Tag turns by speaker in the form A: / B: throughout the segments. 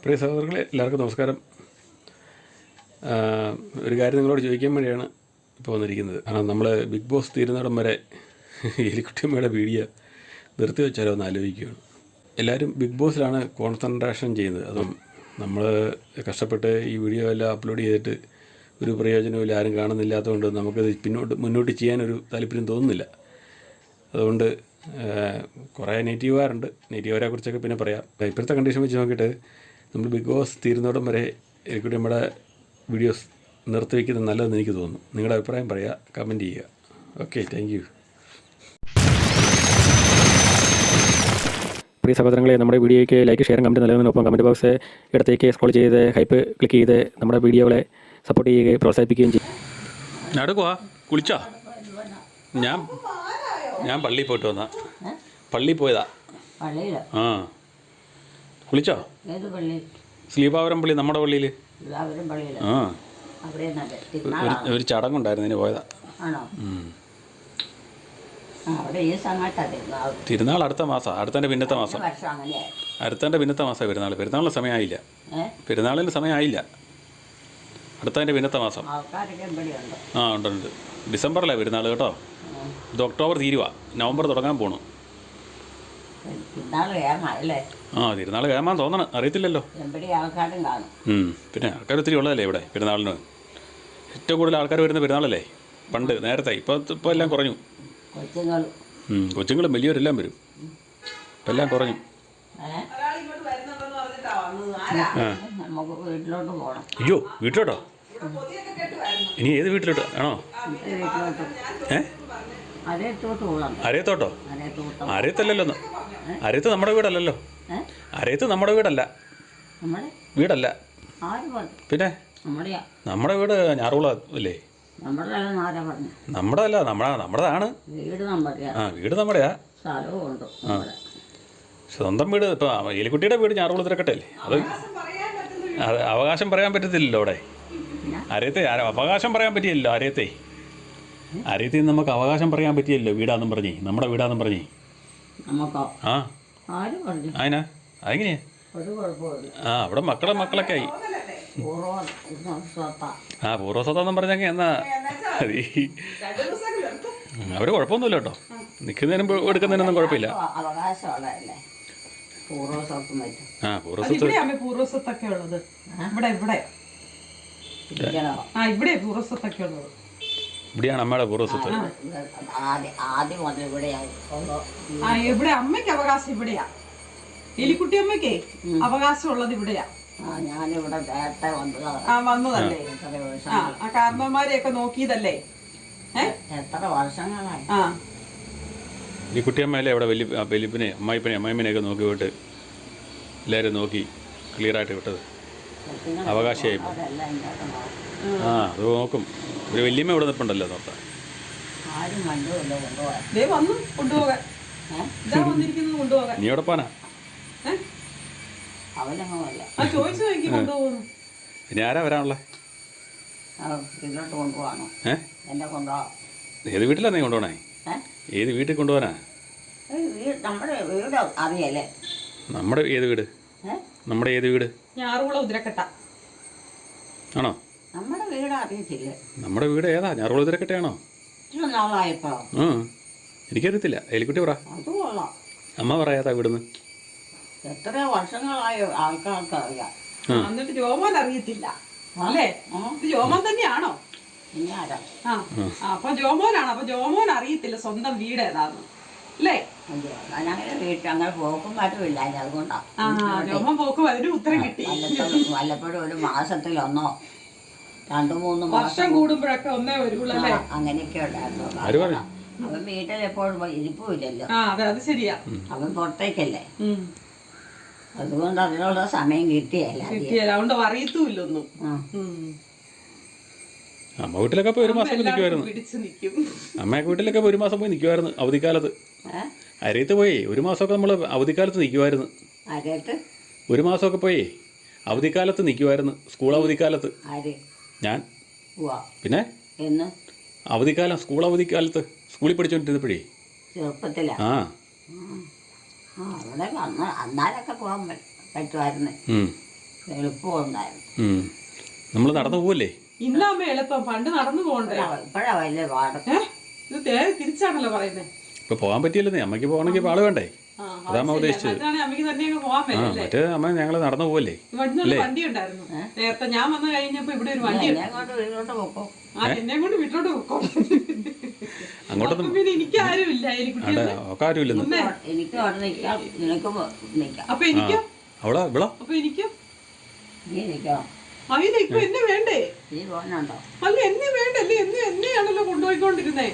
A: പ്രിയ സഹോദരങ്ങളെ, എല്ലാവർക്കും നമസ്കാരം. ഒരു കാര്യം നിങ്ങളോട് ചോദിക്കാൻ വേണ്ടിയാണ് ഇപ്പോൾ വന്നിരിക്കുന്നത്. കാരണം നമ്മൾ ബിഗ് ബോസ് തീരുന്നിടം വരെ എലിക്കുട്ടിയമ്മയുടെ വീഡിയോ നിർത്തി വെച്ചാലോ എന്ന് ആലോചിക്കുകയാണ്. എല്ലാവരും ബിഗ് ബോസിലാണ് കോൺസെൻട്രേഷൻ ചെയ്യുന്നത്. അതും നമ്മൾ കഷ്ടപ്പെട്ട് ഈ വീഡിയോ എല്ലാം അപ്ലോഡ് ചെയ്തിട്ട് ഒരു പ്രയോജനമില്ല, ആരും കാണുന്നില്ലാത്തതുകൊണ്ട് നമുക്കത് മുന്നോട്ട് ചെയ്യാനൊരു താല്പര്യം തോന്നുന്നില്ല. അതുകൊണ്ട് കുറേ നെഗറ്റീവുകാരുണ്ട്. നെഗറ്റീവുകാരെ കുറിച്ചൊക്കെ പിന്നെ പറയാം. ഇപ്പോഴത്തെ കണ്ടീഷൻ വെച്ച് നോക്കിയിട്ട് നമ്മൾ ബിഗ് ബോസ് തീരുന്നോടം വരെ എനിക്കൂടി നമ്മുടെ വീഡിയോസ് നിർത്തിവെക്കുന്നത് നല്ലതെന്ന് എനിക്ക് തോന്നുന്നു. നിങ്ങളുടെ അഭിപ്രായം പറയുക, കമൻറ്റ് ചെയ്യുക. Okay, thank you.
B: പ്രിയ സഹോദരങ്ങളെ, നമ്മുടെ വീഡിയോയ്ക്ക് ലൈക്ക്, ഷെയർ, കമൻറ്റ് നൽകുന്നതിനൊപ്പം കമൻറ്റ് ബോക്സ് ഇടത്തേക്ക് സ്ക്രോൾ ചെയ്ത് ഹൈപ്പ് ക്ലിക്ക് ചെയ്ത് നമ്മുടെ വീഡിയോകളെ സപ്പോർട്ട് ചെയ്യുകയും പ്രോത്സാഹിപ്പിക്കുകയും ചെയ്യും.
A: നടക്കുവാ? കുളിച്ചോ? ഞാൻ പള്ളിയിൽ പോയിട്ട് വന്നാ. പള്ളിയിൽ പോയതാ. ആ, കുളിച്ചോ? സ്ലീപാവരം പള്ളി, നമ്മുടെ പള്ളിയിൽ. ആ, ഒരു ചടങ്ങുണ്ടായിരുന്നു, അതിന് പോയതാ. തിരുനാൾ അടുത്ത മാസം, അടുത്തതിൻ്റെ പിന്നത്തെ മാസം. പെരുന്നാളിന് സമയമായില്ല. പെരുന്നാളിന് സമയമായില്ല, അടുത്തതിൻ്റെ പിന്നത്തെ മാസം. ആ, ഉണ്ട്. ഡിസംബറിലാണ് പെരുന്നാൾ കേട്ടോ. ഇത് ഒക്ടോബർ തീരുവാ, നവംബർ തുടങ്ങാൻ പോണു. ആ, തിരുനാൾ കേമാൻ തോന്നണം, അറിയത്തില്ലല്ലോ. പിന്നെ ആൾക്കാർ ഒത്തിരി ഉള്ളതല്ലേ ഇവിടെ പെരുന്നാളിന്. ഏറ്റവും കൂടുതൽ ആൾക്കാർ വരുന്ന പെരുന്നാളല്ലേ പണ്ട്, നേരത്തെ. ഇപ്പോൾ എല്ലാം കുറഞ്ഞു. കൊച്ചുങ്ങളും വലിയവരെല്ലാം വരും, ഇപ്പം എല്ലാം കുറഞ്ഞു. അയ്യോ, വീട്ടിലോട്ടോ? ഇനി ഏത് വീട്ടിലോട്ടോ ആണോ? അരയത്തോട്ടോ? അരയത്തല്ലല്ലോ. അരയത്ത് നമ്മുടെ വീടല്ലല്ലോ. അരയത്ത് നമ്മുടെ വീടല്ല. പിന്നെ നമ്മുടെ വീട് ഞാറുകുളം അല്ലേ? നമ്മുടെ അല്ല, നമ്മുടെതാണ്. ആ, വീട് നമ്മുടെയാ. സ്വന്തം വീട്. ഇപ്പം എലിക്കുട്ടിയുടെ വീട് ഞാറുകുളത്തിരക്കട്ടെ അല്ലേ? അത് അവകാശം പറയാൻ പറ്റത്തില്ലല്ലോ അവിടെ. അരയത്തെ അവകാശം പറയാൻ പറ്റിയല്ലോ. അരയത്തിൽ നമുക്ക് അവകാശം പറയാൻ പറ്റിയല്ലോ വീടാന്നും പറഞ്ഞേ, നമ്മുടെ വീടാന്നും പറഞ്ഞേ. ആ, അതിനാ? അതെങ്ങനെയാ? ആ, അവിടെ മക്കളൊക്കെ ആയി. ആ, പൂർവ്വസ്വത്താന്നും പറഞ്ഞെങ്കിൽ എന്നാ അവർ കുഴപ്പമൊന്നുമില്ല കേട്ടോ. നിൽക്കുന്നതിനും എടുക്കുന്നതിനൊന്നും കുഴപ്പമില്ല. ആ,
C: പൂർവ്വസ്വത്തൊക്കെ ഉള്ളത്
A: ഇവിടെയാണ് അമ്മയുടെ പൂർവ്വസ്വത്ത്.
C: ഇവിടെ അമ്മയ്ക്ക് അവകാശം ഇവിടെയാ. എലിക്കുട്ടി അമ്മയ്ക്ക് അവകാശം ഉള്ളത് ഇവിടെയാ. വന്നതല്ലേ, ആ കാരണവന്മാരെയൊക്കെ നോക്കിയതല്ലേ.
D: എത്ര വർഷങ്ങളായി.
A: ഈ കുട്ടിയമ്മയല്ലേ അവിടെ വലിയപ്പനെ അമ്മായിപ്പനെയൊക്കെ നോക്കി വിട്ട് എല്ലാവരും നോക്കി ക്ലിയറായിട്ട് വിട്ടത്. അവകാശമായി. ആ, അത് നോക്കും. ഒരു വല്യമ്മ ഇവിടെ നിൽപ്പുണ്ടല്ലോ നോക്കാം. നീ എവിടെ പോനാ? പിന്നെ ആരാ വരാനുള്ളേ? ഏത് വീട്ടിലാ നീ കൊണ്ടുപോണേ? ഏത് വീട്ടിൽ കൊണ്ടുപോകാനാ? നമ്മുടെ ഏത് വീട്? നമ്മുടെ ഏത് വീട്? ആണോ? നമ്മുടെ വീട് ഏതാ? ഞാറുകുളം ഉതിരക്കട്ടയാണോ? എനിക്കറിയത്തില്ല. എലിക്കുട്ടി പറ. അമ്മ പറയാതാ വീടുന്ന്.
D: എത്ര വർഷങ്ങളായ ആൾക്കാർക്ക് അറിയാം.
C: എന്നിട്ട് ജോമോൻ അറിയത്തില്ല അല്ലേ? ജോമോൻ തന്നെയാണോ? അപ്പൊ ജോമോനാണ്. അപ്പൊ ജോമോൻ അറിയത്തില്ല സ്വന്തം വീട് ഏതാന്ന് അല്ലേ?
D: അങ്ങനെ പോക്കും വരവില്ല, അതുകൊണ്ടാണ്
C: ജോമോൻ പോക്കും അതിന് ഉത്തരം കിട്ടി.
D: വല്ലപ്പോഴും ഒരു മാസത്തിലൊന്നോ 2-3
C: വർഷം കൂടുമ്പോഴൊക്കെ ഒന്നേ വരുള്ളൂ അല്ലേ?
D: അങ്ങനെയൊക്കെ ഉണ്ടായിരുന്നു. അവൻ വീട്ടിൽ എപ്പോഴും ഇരിപ്പില്ലല്ലോ.
C: അത് ശരിയാ.
D: അവൻ പുറത്തേക്കല്ലേ, അതുകൊണ്ട് അതിനുള്ള സമയം കിട്ടിയല്ല.
C: അതുകൊണ്ട് അറിയത്തുമില്ലൊന്നും.
A: അമ്മ വീട്ടിലൊക്കെ പോയി 1 മാസം നിൽക്കുമായിരുന്നു. അമ്മയൊക്കെ വീട്ടിലൊക്കെ പോയി 1 മാസം പോയി നിൽക്കുമായിരുന്നു അവധിക്കാലത്ത്. അരയത്ത് പോയി 1 മാസമൊക്കെ നമ്മൾ അവധിക്കാലത്ത് നിൽക്കുമായിരുന്നു. 1 മാസമൊക്കെ പോയി അവധിക്കാലത്ത് നിൽക്കുമായിരുന്നു, സ്കൂൾ അവധിക്കാലത്ത്. ഞാൻ പിന്നെ അവധിക്കാലം, സ്കൂൾ അവധിക്കാലത്ത് സ്കൂളിൽ പഠിച്ചോണ്ടിരുന്നപ്പോഴേ
D: ചെറുപ്പത്തിലാ.
A: ആ,
D: അവിടെ അന്നാലൊക്കെ പോകാൻ പറ്റുമായിരുന്നു. എളുപ്പമുണ്ടായിരുന്നു.
A: നമ്മൾ നടന്നു പോവല്ലേ?
C: ഇന്നാമ്മ എളുപ്പം, പണ്ട് നടന്നു പോകണ്ടേ.
D: ഇപ്പോഴാ വലിയ പാട്.
C: ഇത് നേരെ തിരിച്ചാണല്ലോ പറയുന്നത്.
A: ഇപ്പൊ പോകാൻ പറ്റിയില്ലെന്നേ. അമ്മയ്ക്ക് പോകണമെങ്കിൽ ആള് വേണ്ടേ? അതാ ഉദ്ദേശിച്ചത്.
C: അമ്മയ്ക്ക് തന്നെ അങ്ങ് പോകാൻ പറ്റില്ലേ?
A: മറ്റേ അമ്മ ഞങ്ങള് നടന്നു പോവല്ലേ?
C: ഇവിടുന്ന് വണ്ടി ഉണ്ടായിരുന്നു നേരത്തെ. ഞാൻ വന്നു കഴിഞ്ഞപ്പോ ഇവിടെ ഒരു വണ്ടി
D: കൊണ്ട് വീട്ടിലോട്ട് പോക്കോ.
C: എന്നെ കൊണ്ട് വീട്ടിലോട്ട് പോക്കോ.
A: അങ്ങോട്ടൊന്നും
C: പിന്നെ എനിക്ക് ആരുമില്ല.
A: ആരുമില്ലെന്ന്.
D: എനിക്കും അവിടെ നിൽക്കാം, നിനക്കും നിൽക്കാം.
C: അപ്പൊ എനിക്കോ?
A: അവളാ ഇവളോ?
C: അപ്പൊ എനിക്കോ?
D: നീ നിൽക്കണം.
C: അതിന് ഇപ്പൊ എന്നെ വേണ്ടേ?
D: നീ പോകുന്നുണ്ടോ?
C: അല്ല, എന്നെ വേണ്ടല്ലേ. എന്നെയാണല്ലോ കൊണ്ടുപോയിക്കൊണ്ടിരുന്നേ.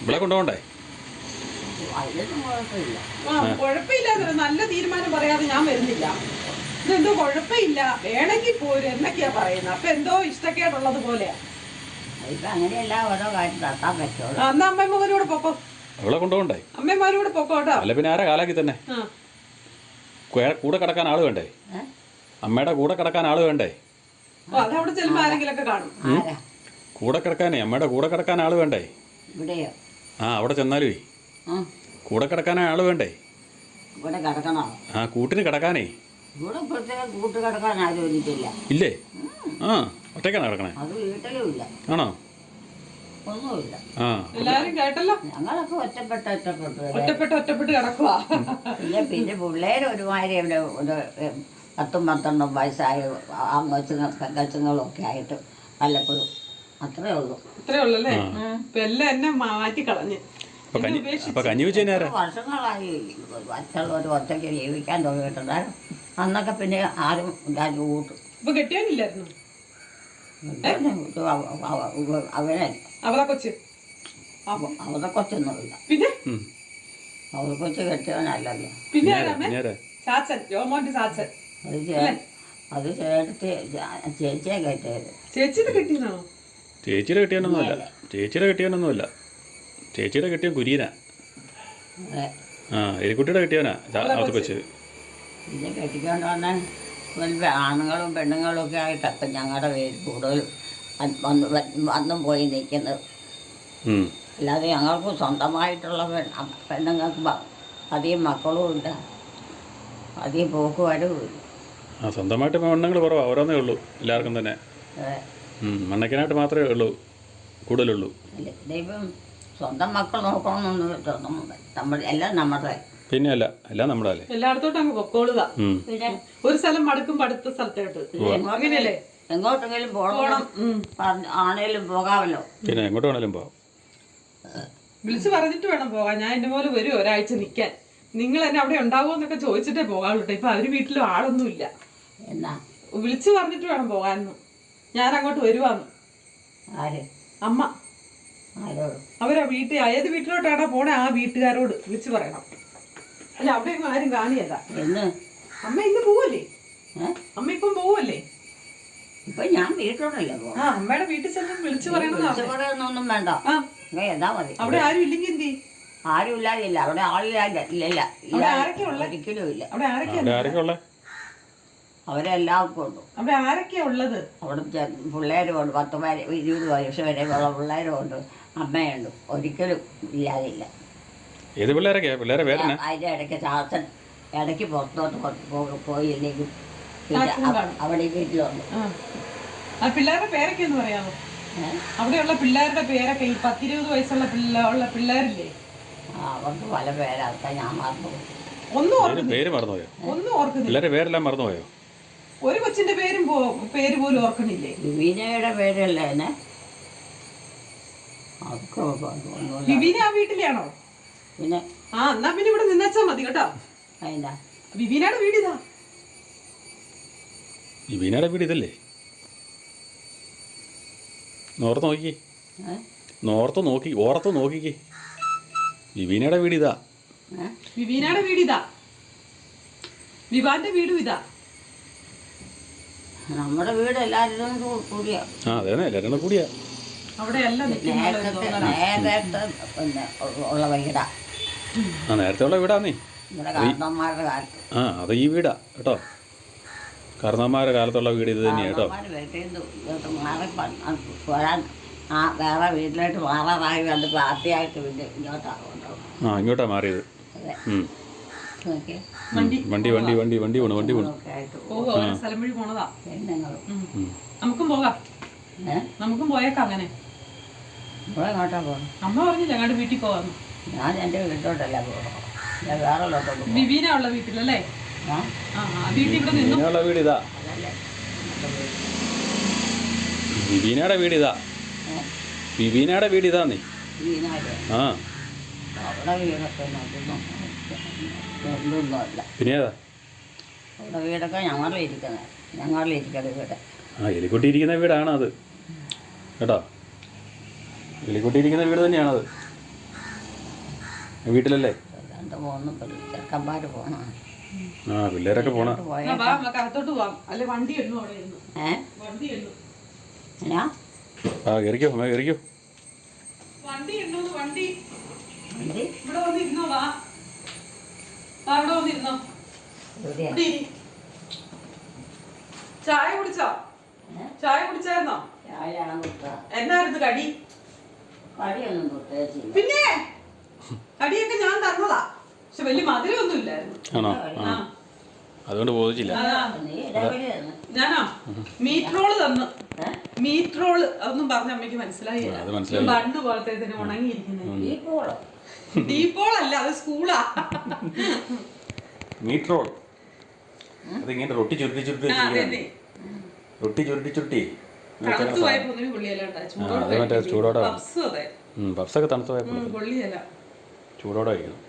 A: ഇവിടെ കൊണ്ടുപോകണ്ടേ?
D: അതിലൊന്നും കുഴപ്പമില്ല.
C: കുഴപ്പമില്ലാതെ നല്ല തീരുമാനം പറയാതെ ഞാൻ വരുന്നില്ല. ഇതെന്തോ കുഴപ്പമില്ല, വേണമെങ്കിൽ പോരും എന്നൊക്കെയാ പറയുന്നത്. അപ്പൊ എന്തോ ഇഷ്ടക്കേടുള്ളത് പോലെയാ.
D: ഇപ്പൊ അങ്ങനെയല്ല ഓരോ കാര്യം തട്ടാൻ പറ്റുള്ളൂ.
C: അന്ന് അമ്മമാരോട് പൊക്കോ.
A: അവളെ കൊണ്ടുപോകണ്ടേ?
C: അമ്മമാരോട് പൊക്കോട്ടോ.
A: അല്ല പിന്നെ ആരാ കാലാക്കി തന്നെ? കൂടെ കിടക്കാൻ ആള് വേണ്ടേ? അമ്മയുടെ കൂടെ കിടക്കാൻ ആള് വേണ്ടേ?
C: അതവിടെ ചെല്ലുമ്പോ ആരെങ്കിലും ഒക്കെ കാണും.
A: കൂടെ കിടക്കാനേ, അമ്മയുടെ കൂടെ കിടക്കാൻ ആള് വേണ്ടേ?
D: ഇവിടെയോ?
A: അവിടെ ചെന്നാലേ കൂടെ കിടക്കാനേ ആള് വേണ്ടേ?
D: ഇവിടെ കിടക്കണോ?
A: കൂട്ടിന് കിടക്കാനേ.
D: ഇവിടെ പ്രത്യേകം കൂട്ട് കിടക്കാൻ ആരും ഒരുക്കില്ല.
A: ഇല്ലേ? ഒറ്റയ്ക്കാണ് കിടക്കണേ?
D: അത് വീട്ടിലും ഇല്ല.
A: ആണോ?
D: ഒന്നുമില്ല.
C: എല്ലാരും കേട്ടല്ലോ.
D: ഞങ്ങളൊക്കെ
C: ഒറ്റപ്പെട്ട് കിടക്കുവാ.
D: പിന്നെ പിള്ളേർ ഒരുമാതിരി ഇവിടെ ഒരു 10-12 വയസ്സായ പെങ്കച്ചുങ്ങളും ഒക്കെ ആയിട്ട് വല്ലപ്പോഴും അത്രേ ഉള്ളൂ.
C: അത്രേ ഉള്ളല്ലേ? ഇപ്പൊ എല്ലാം എന്നെ മാറ്റി കളഞ്ഞ്.
D: വർഷങ്ങളായി മറ്റുള്ളവർ ഒറ്റയ്ക്ക് ജീവിക്കാൻ തുടങ്ങിയിട്ടുണ്ടായിരുന്നു. അന്നൊക്കെ പിന്നെ ആരും ഉണ്ടാക്കി കൂട്ടും.
C: ഇപ്പൊ കെട്ടിയാനില്ലായിരുന്നു
D: അവനെ
C: അവളെ കൊച്ച്.
D: അവളെ കൊച്ചൊന്നുമില്ല.
C: പിന്നെ
D: അവളെ കൊച്ച് കെട്ടിയവനല്ലല്ലോ.
C: പിന്നെ ചാച്ചൻ, ജോമോന്റെ ചാച്ചൻ.
D: അത് ചേച്ചിയെ കെട്ടിയത്.
C: ചേച്ചിയുടെ കെട്ടിയതാണോ?
A: ചേച്ചിയുടെ കെട്ടിയാനൊന്നുമല്ല. ചേച്ചിയുടെ കെട്ടിയ കുര്യനാ. എലിക്കുട്ടിയുടെ കെട്ടിയവനാ അവത്തെ കൊച്ച്.
D: പിന്നെ കെട്ടിക്കൊണ്ട് വന്ന ആണുങ്ങളും പെണ്ണുങ്ങളും ഒക്കെ ആയിട്ടൊക്കെ ഞങ്ങളുടെ പേര് കൂടുതലും വന്നും പോയി നിൽക്കുന്നത്. അല്ലാതെ ഞങ്ങൾക്ക് സ്വന്തമായിട്ടുള്ള പെണ്ണുങ്ങൾക്ക് അധികം മക്കളും ഇല്ല, അധികം പോക്ക് വരവുമില്ല.
A: സ്വന്തമായിട്ട് പെണ്ണുങ്ങൾ കുറവാണ്, ഓരോന്നേ ഉള്ളൂ എല്ലാവർക്കും തന്നെ. മണ്ണയ്ക്കാനായിട്ട് മാത്രമേ ഉള്ളൂ, കൂടുതലുള്ളൂ.
D: ഇപ്പം സ്വന്തം മക്കൾ നോക്കണമെന്നൊന്നും എല്ലാം നമ്മുടെ.
A: പിന്നെ അല്ല, എല്ലാം നമ്മുടെ അല്ലേ.
C: എല്ലായിടത്തോട്ടും അങ്ങ് പൊക്കോളുക.
D: പിന്നെ
C: ഒരു സ്ഥലം മടുക്കും അടുത്ത സ്ഥലത്തോട്ട്. അങ്ങനെയല്ലേ?
D: എങ്ങോട്ടെങ്കിലും പോകണം ആണേലും പോകാമല്ലോ.
A: പിന്നെ എങ്ങോട്ട് വേണേലും പോകാം.
C: വിളിച്ചു പറഞ്ഞിട്ട് വേണം പോകാൻ. ഞാൻ എന്റെ പോലെ വരും ഒരാഴ്ച നിൽക്കാൻ. നിങ്ങൾ എന്നെ അവിടെ ഉണ്ടാവുമോ എന്നൊക്കെ ചോദിച്ചിട്ടേ പോകാനുള്ളൂ. ഇപ്പൊ അവര് വീട്ടിലും ആളൊന്നുമില്ല.
D: എന്നാ
C: വിളിച്ചു പറഞ്ഞിട്ട് വേണം പോകാന്ന്. ഞാൻ അങ്ങോട്ട് വരുവാന്ന്.
D: ആര്?
C: അമ്മ.
D: ആരോട്?
C: അവരാ വീട്ടിൽ ഏത് വീട്ടിലോട്ടാണോ പോണേ ആ വീട്ടുകാരോട് വിളിച്ചു പറയണം. അല്ല അവിടെ ആരും കാണിയല്ല.
D: എന്ന്?
C: അമ്മ ഇന്ന് പോവല്ലേ? അമ്മ ഇപ്പം പോവല്ലേ?
D: ഇപ്പൊ ഞാൻ വീട്ടിലോട്ടല്ലേ പോകാം.
C: അമ്മയുടെ വീട്ടിൽ ചെന്ന് വിളിച്ചു പറയണമെന്നൊന്നും
D: വേണ്ട. എന്താ മതി.
C: അവിടെ ആരും ഇല്ലെങ്കിൽ എന്തി?
D: ആരും ഇല്ലാതില്ല. അവിടെ ആളില്ല. ഒരിക്കലും ഇല്ല.
C: അവിടെ ആരൊക്കെയാ?
D: അവരെല്ലാവർക്കും ഉണ്ട്.
C: അവിടെ ആരൊക്കെയാ ഉള്ളത്?
D: അവിടെ പിള്ളേരും ഉണ്ട്. 10-20 വയസ്സ് വരെയുള്ള പിള്ളേരും ഉണ്ട്. അമ്മയുണ്ട്. ഒരിക്കലും ഇല്ലാതില്ല.
A: ഏത് പിള്ളേരൊക്കെയാ? പിള്ളേരെ പേര്
D: അതിന്റെ ഇടയ്ക്ക് ചാച്ചൻ ഇടയ്ക്ക് പുറത്തോട്ട് പോയില്ലെങ്കിൽ അവിടെ വീട്ടിലുണ്ട്.
C: പിള്ളേരുടെ പേരൊക്കെ ഒന്ന് പറയാമോ? അവിടെയുള്ള പിള്ളേരുടെ പേരൊക്കെ ഈ 10-20 വയസ്സുള്ള പിള്ളേരില്ലേ?
D: അവർക്ക് പല പേരൊക്കെ ഞാൻ മറന്നുപോയി.
C: ഒന്നും ഓർക്കുന്നില്ല.
A: പിള്ളേരുടെ പേരെല്ലാം മറന്നുപോയോ?
C: ഒരു കൊച്ചിന്റെ പേര് പോലും ഓർക്കണില്ലേ?
D: വിവീനയുടെ പേരല്ലേ എന്നെ?
C: വിവീന ആ വീട്ടിലാണോ?
D: പിന്നെ
C: എന്നാ പിന്നെ ഇവിടെ നിന്നാച്ചാ മതി കേട്ടോ.
D: അതിനാ
C: വിവീനയുടെ വീട് ഇതാ.
A: വിവീനയുടെ വീട് ഇതല്ലേ? ഓർത്ത് നോക്കിക്കേ. വിവീനയുടെ വീട് ഇതാ.
C: വിവീനയുടെ വീട് ഇതാ. വിവാന്റെ വീടും ഇതാ.
D: നമ്മുടെ വീട് എല്ലാവരും കൂടിയാ.
A: എല്ലാവരും കൂടിയാ.
D: നേരത്തെ പിന്നെ ഉള്ള വീടാ.
A: നേരത്തെ ഉള്ള വീടാന്നേ.
D: കാരണന്മാരുടെ കാലത്ത്.
A: അത് ഈ വീടാ കേട്ടോ. കാരണന്മാരുടെ കാലത്തുള്ള വീട് ഇത് തന്നെയാ കേട്ടോ.
D: വേറെ വീട്ടിലോട്ട് മാറാറായി കണ്ട് പാർട്ടിയായിട്ട് പിന്നെ ഇങ്ങോട്ടാ
A: ഇങ്ങോട്ടാ മാറിയത്.
D: നോക്കി
C: വണ്ടി
A: വണ്ടി പോണു
D: ഒക്കെ ആയിട്ട്
C: പോകാം ഓരോ സ്ഥലം വഴി പോണതാ.
D: പെണ്ണുങ്ങൾ
C: നമുക്കും പോകാം, നമുക്കും പോയേക്കാം. അങ്ങനെ
D: ഇവിടെ എങ്ങോട്ടാ പോകണം?
C: അമ്മ പറഞ്ഞില്ല അങ്ങോട്ട് വീട്ടിൽ പോകാന്ന്.
D: ഞാൻ എൻ്റെ വീട്ടോട്ടല്ല പോകണം, ഞാൻ വേറെ ഉള്ളോട്ടോട്ട് പോകും.
C: വിവീന ഉള്ള വീട്ടിലല്ലേ?
D: ആ
C: ആ വീട്ടിൽ ഇവിടെ നിന്നു.
A: വീട് ഇതാ,
D: അതല്ലേ
A: വിവീനയുടെ വീട് ഇതാ, വിവീനയുടെ വീട് ഇതാന്നേ.
D: വീണാല്
A: ആ
D: അവിടെ വീടൊക്കെ ഒന്നുമല്ല.
A: പിന്നെ ഏതാ?
D: അവിടെ വീടൊക്കെ ഞങ്ങളിരിക്കുന്ന വീട്.
A: ആ എലിക്കുട്ടി ഇരിക്കുന്ന വീടാണ് അത് കേട്ടോ, എലിക്കുട്ടി ഇരിക്കുന്ന വീട് തന്നെയാണത്. വീട്ടിലല്ലേ?
D: 2-3 ചെറുക്കന്മാർ പോകണം.
A: ആ പിള്ളേരൊക്കെ പോണ.
C: അകത്തോട്ട് പോവാം, അല്ലെ വണ്ടി എണ്ണു അവിടെ ഇരുന്നു. വണ്ടി എണ്ണു,
D: എന്നാ
A: ആ കയറിക്കോ കയറിക്കോ.
C: വണ്ടി എണ്ണു, വണ്ടി
D: വണ്ടി
C: ഇവിടെ വന്നിരുന്നോ. വാ ഇവിടെ വന്നിരുന്നോ.
D: എവിടെയാ?
C: ഇവിടെ ഇരി. ചായ കുടിച്ചോ? ചായ കുടിച്ചായിരുന്നോ?
D: ചായയാണ് കൊടുക്കുക.
C: എന്നായിരുന്നു കടി?
D: കടിയൊന്നും പ്രത്യേകിച്ചില്ല.
C: പിന്നെ കടിയൊക്കെ ഞാൻ തന്നതാ, പക്ഷെ വലിയ മധുരമൊന്നും ഇല്ലായിരുന്നു.
A: ആണോ? ആ അതുകൊണ്ട് ബോധിച്ചില്ല.
D: നീ ഇടപെടി തന്നു.
C: ഞാനോ മീറ്റ് റോള് തന്നു. മീറ്റ് റോള് അതൊന്നും പറഞ്ഞ അമ്മയ്ക്ക് മനസ്സിലായില്ല.
A: അത് മനസ്സിലായി.
C: ബണ്ണ് പോലത്തെ തന്നെ ഉണങ്ങിയിരിക്കുന്നത്.
D: ഈ പോളോ
C: ഡീപ്പോളല്ല, അത് സ്കൂളാ.
A: മീറ്റ് റോൾ അതിങ്ങനെ റൊട്ടി ചുരുട്ടി ചുരുട്ടി
C: അതെ,
A: റൊട്ടി ചുരുട്ടി ചുരുട്ടി
C: തണുത്തു പോയപ്പോ ഒന്നിനും കൊള്ളിയല്ല.
A: അത് മറ്റേ ചൂടോടെ
C: പപ്സ് അതെ
A: പപ്സൊക്കെ തണുത്ത് പോയപ്പോൾ
C: കൊള്ളിയല്ല,
A: ചൂടോടെ കഴിക്കണം.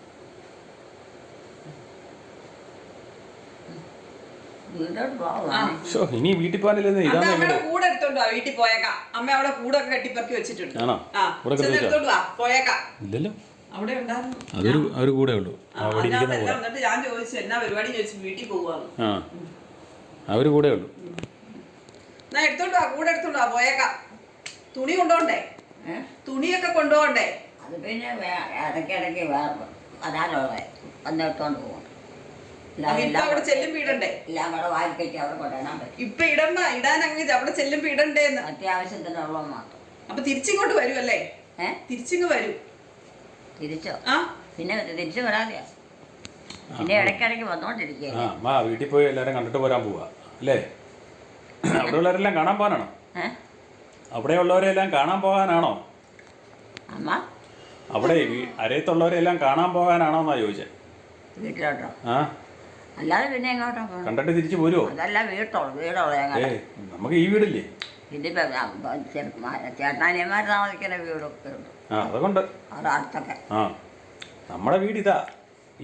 D: വീടോട്ട് പോകാം.
A: ഇനി വീട്ടിൽ പോകാനില്ലെന്ന് ഇതാണ്
C: അമ്മയുടെ കൂടെ എടുത്തോണ്ട് വാ, വീട്ടിൽ പോയേക്കാം. അമ്മ അവിടെ കൂടൊക്കെ കെട്ടിപ്പറക്കി വെച്ചിട്ടുണ്ട്.
A: ആണോ?
C: എടുത്തോണ്ട് വാ, പോയേക്കാം.
A: ഇല്ലല്ലോ,
C: അവിടെ ഉണ്ടായിരുന്നു.
A: അതൊരു കൂടെ ഉള്ളൂ. അവിടെ ഇരിക്കുന്ന കൂടെ.
C: എന്നിട്ട് ഞാൻ ചോദിച്ചു എന്നാ പരിപാടി ചോദിച്ചു, വീട്ടിൽ പോവാന്ന്.
A: ആ ഒരു കൂടെ ഉള്ളൂ.
C: എന്നാ എടുത്തോണ്ട് വാ, കൂടെ എടുത്തോണ്ട് വാ, പോയേക്കാം. തുണി കൊണ്ടുപോണ്ടേ? തുണിയൊക്കെ കൊണ്ടുപോകണ്ടേ?
D: അത് പിന്നെ ഇടയ്ക്കിടയ്ക്ക് വരാനുള്ളത് വന്നെടുത്തോണ്ട് പോകണം.
C: ഇപ്പൊ അവിടെ ചെല്ലുമ്പോ ഇടണ്ടേ?
D: എല്ലാം കൂടെ വാരിക്കറ്റി അവിടെ കൊണ്ടുവരാൻ പറ്റും.
C: ഇപ്പൊ ഇടാൻ അങ്ങ് അവിടെ ചെല്ലുമ്പോ ഇടണ്ടേന്ന്.
D: അത്യാവശ്യത്തിനുള്ളത് മാത്രം.
C: അപ്പൊ തിരിച്ചിങ്ങോട്ട് വരുമല്ലേ? തിരിച്ചിങ്ങ് വരും.
D: തിരിച്ചോ?
C: ആ
D: പിന്നെ തിരിച്ചു വരാതെയാ. പിന്നെ ഇടയ്ക്കിടയ്ക്ക് വന്നോണ്ടിരിക്കുക.
A: വീട്ടിൽ പോയി എല്ലാവരും കണ്ടിട്ട് പോരാൻ പോവാ അല്ലേ? അവിടെ ഉള്ളവരെല്ലാം കാണാൻ പോകാനാണോ? അവിടെ ഉള്ളവരെല്ലാം കാണാൻ പോകാനാണോ?
D: അമ്മ
A: അവിടെ അരയത്തുള്ളവരെല്ലാം കാണാൻ പോകാനാണോ എന്നാ ചോദിച്ചേ.
D: വീട്ടിലോട്ടോ?
A: ആ
D: അല്ലാതെ പിന്നെ എങ്ങോട്ടാ പോകണം?
A: കണ്ടിട്ട് തിരിച്ചു പോരുമോ?
D: അതല്ല വീടുള്ള ഞങ്ങൾ.
A: നമുക്ക് ഈ വീടില്ലേ?
D: പിന്നെ ചേട്ടാനിയന്മാർ താമസിക്കുന്ന വീടൊക്കെ ഉണ്ട്.
A: അതുകൊണ്ട്
D: അവിടെ അടുത്തൊക്കെ.
A: നമ്മുടെ വീട് ഇതാ,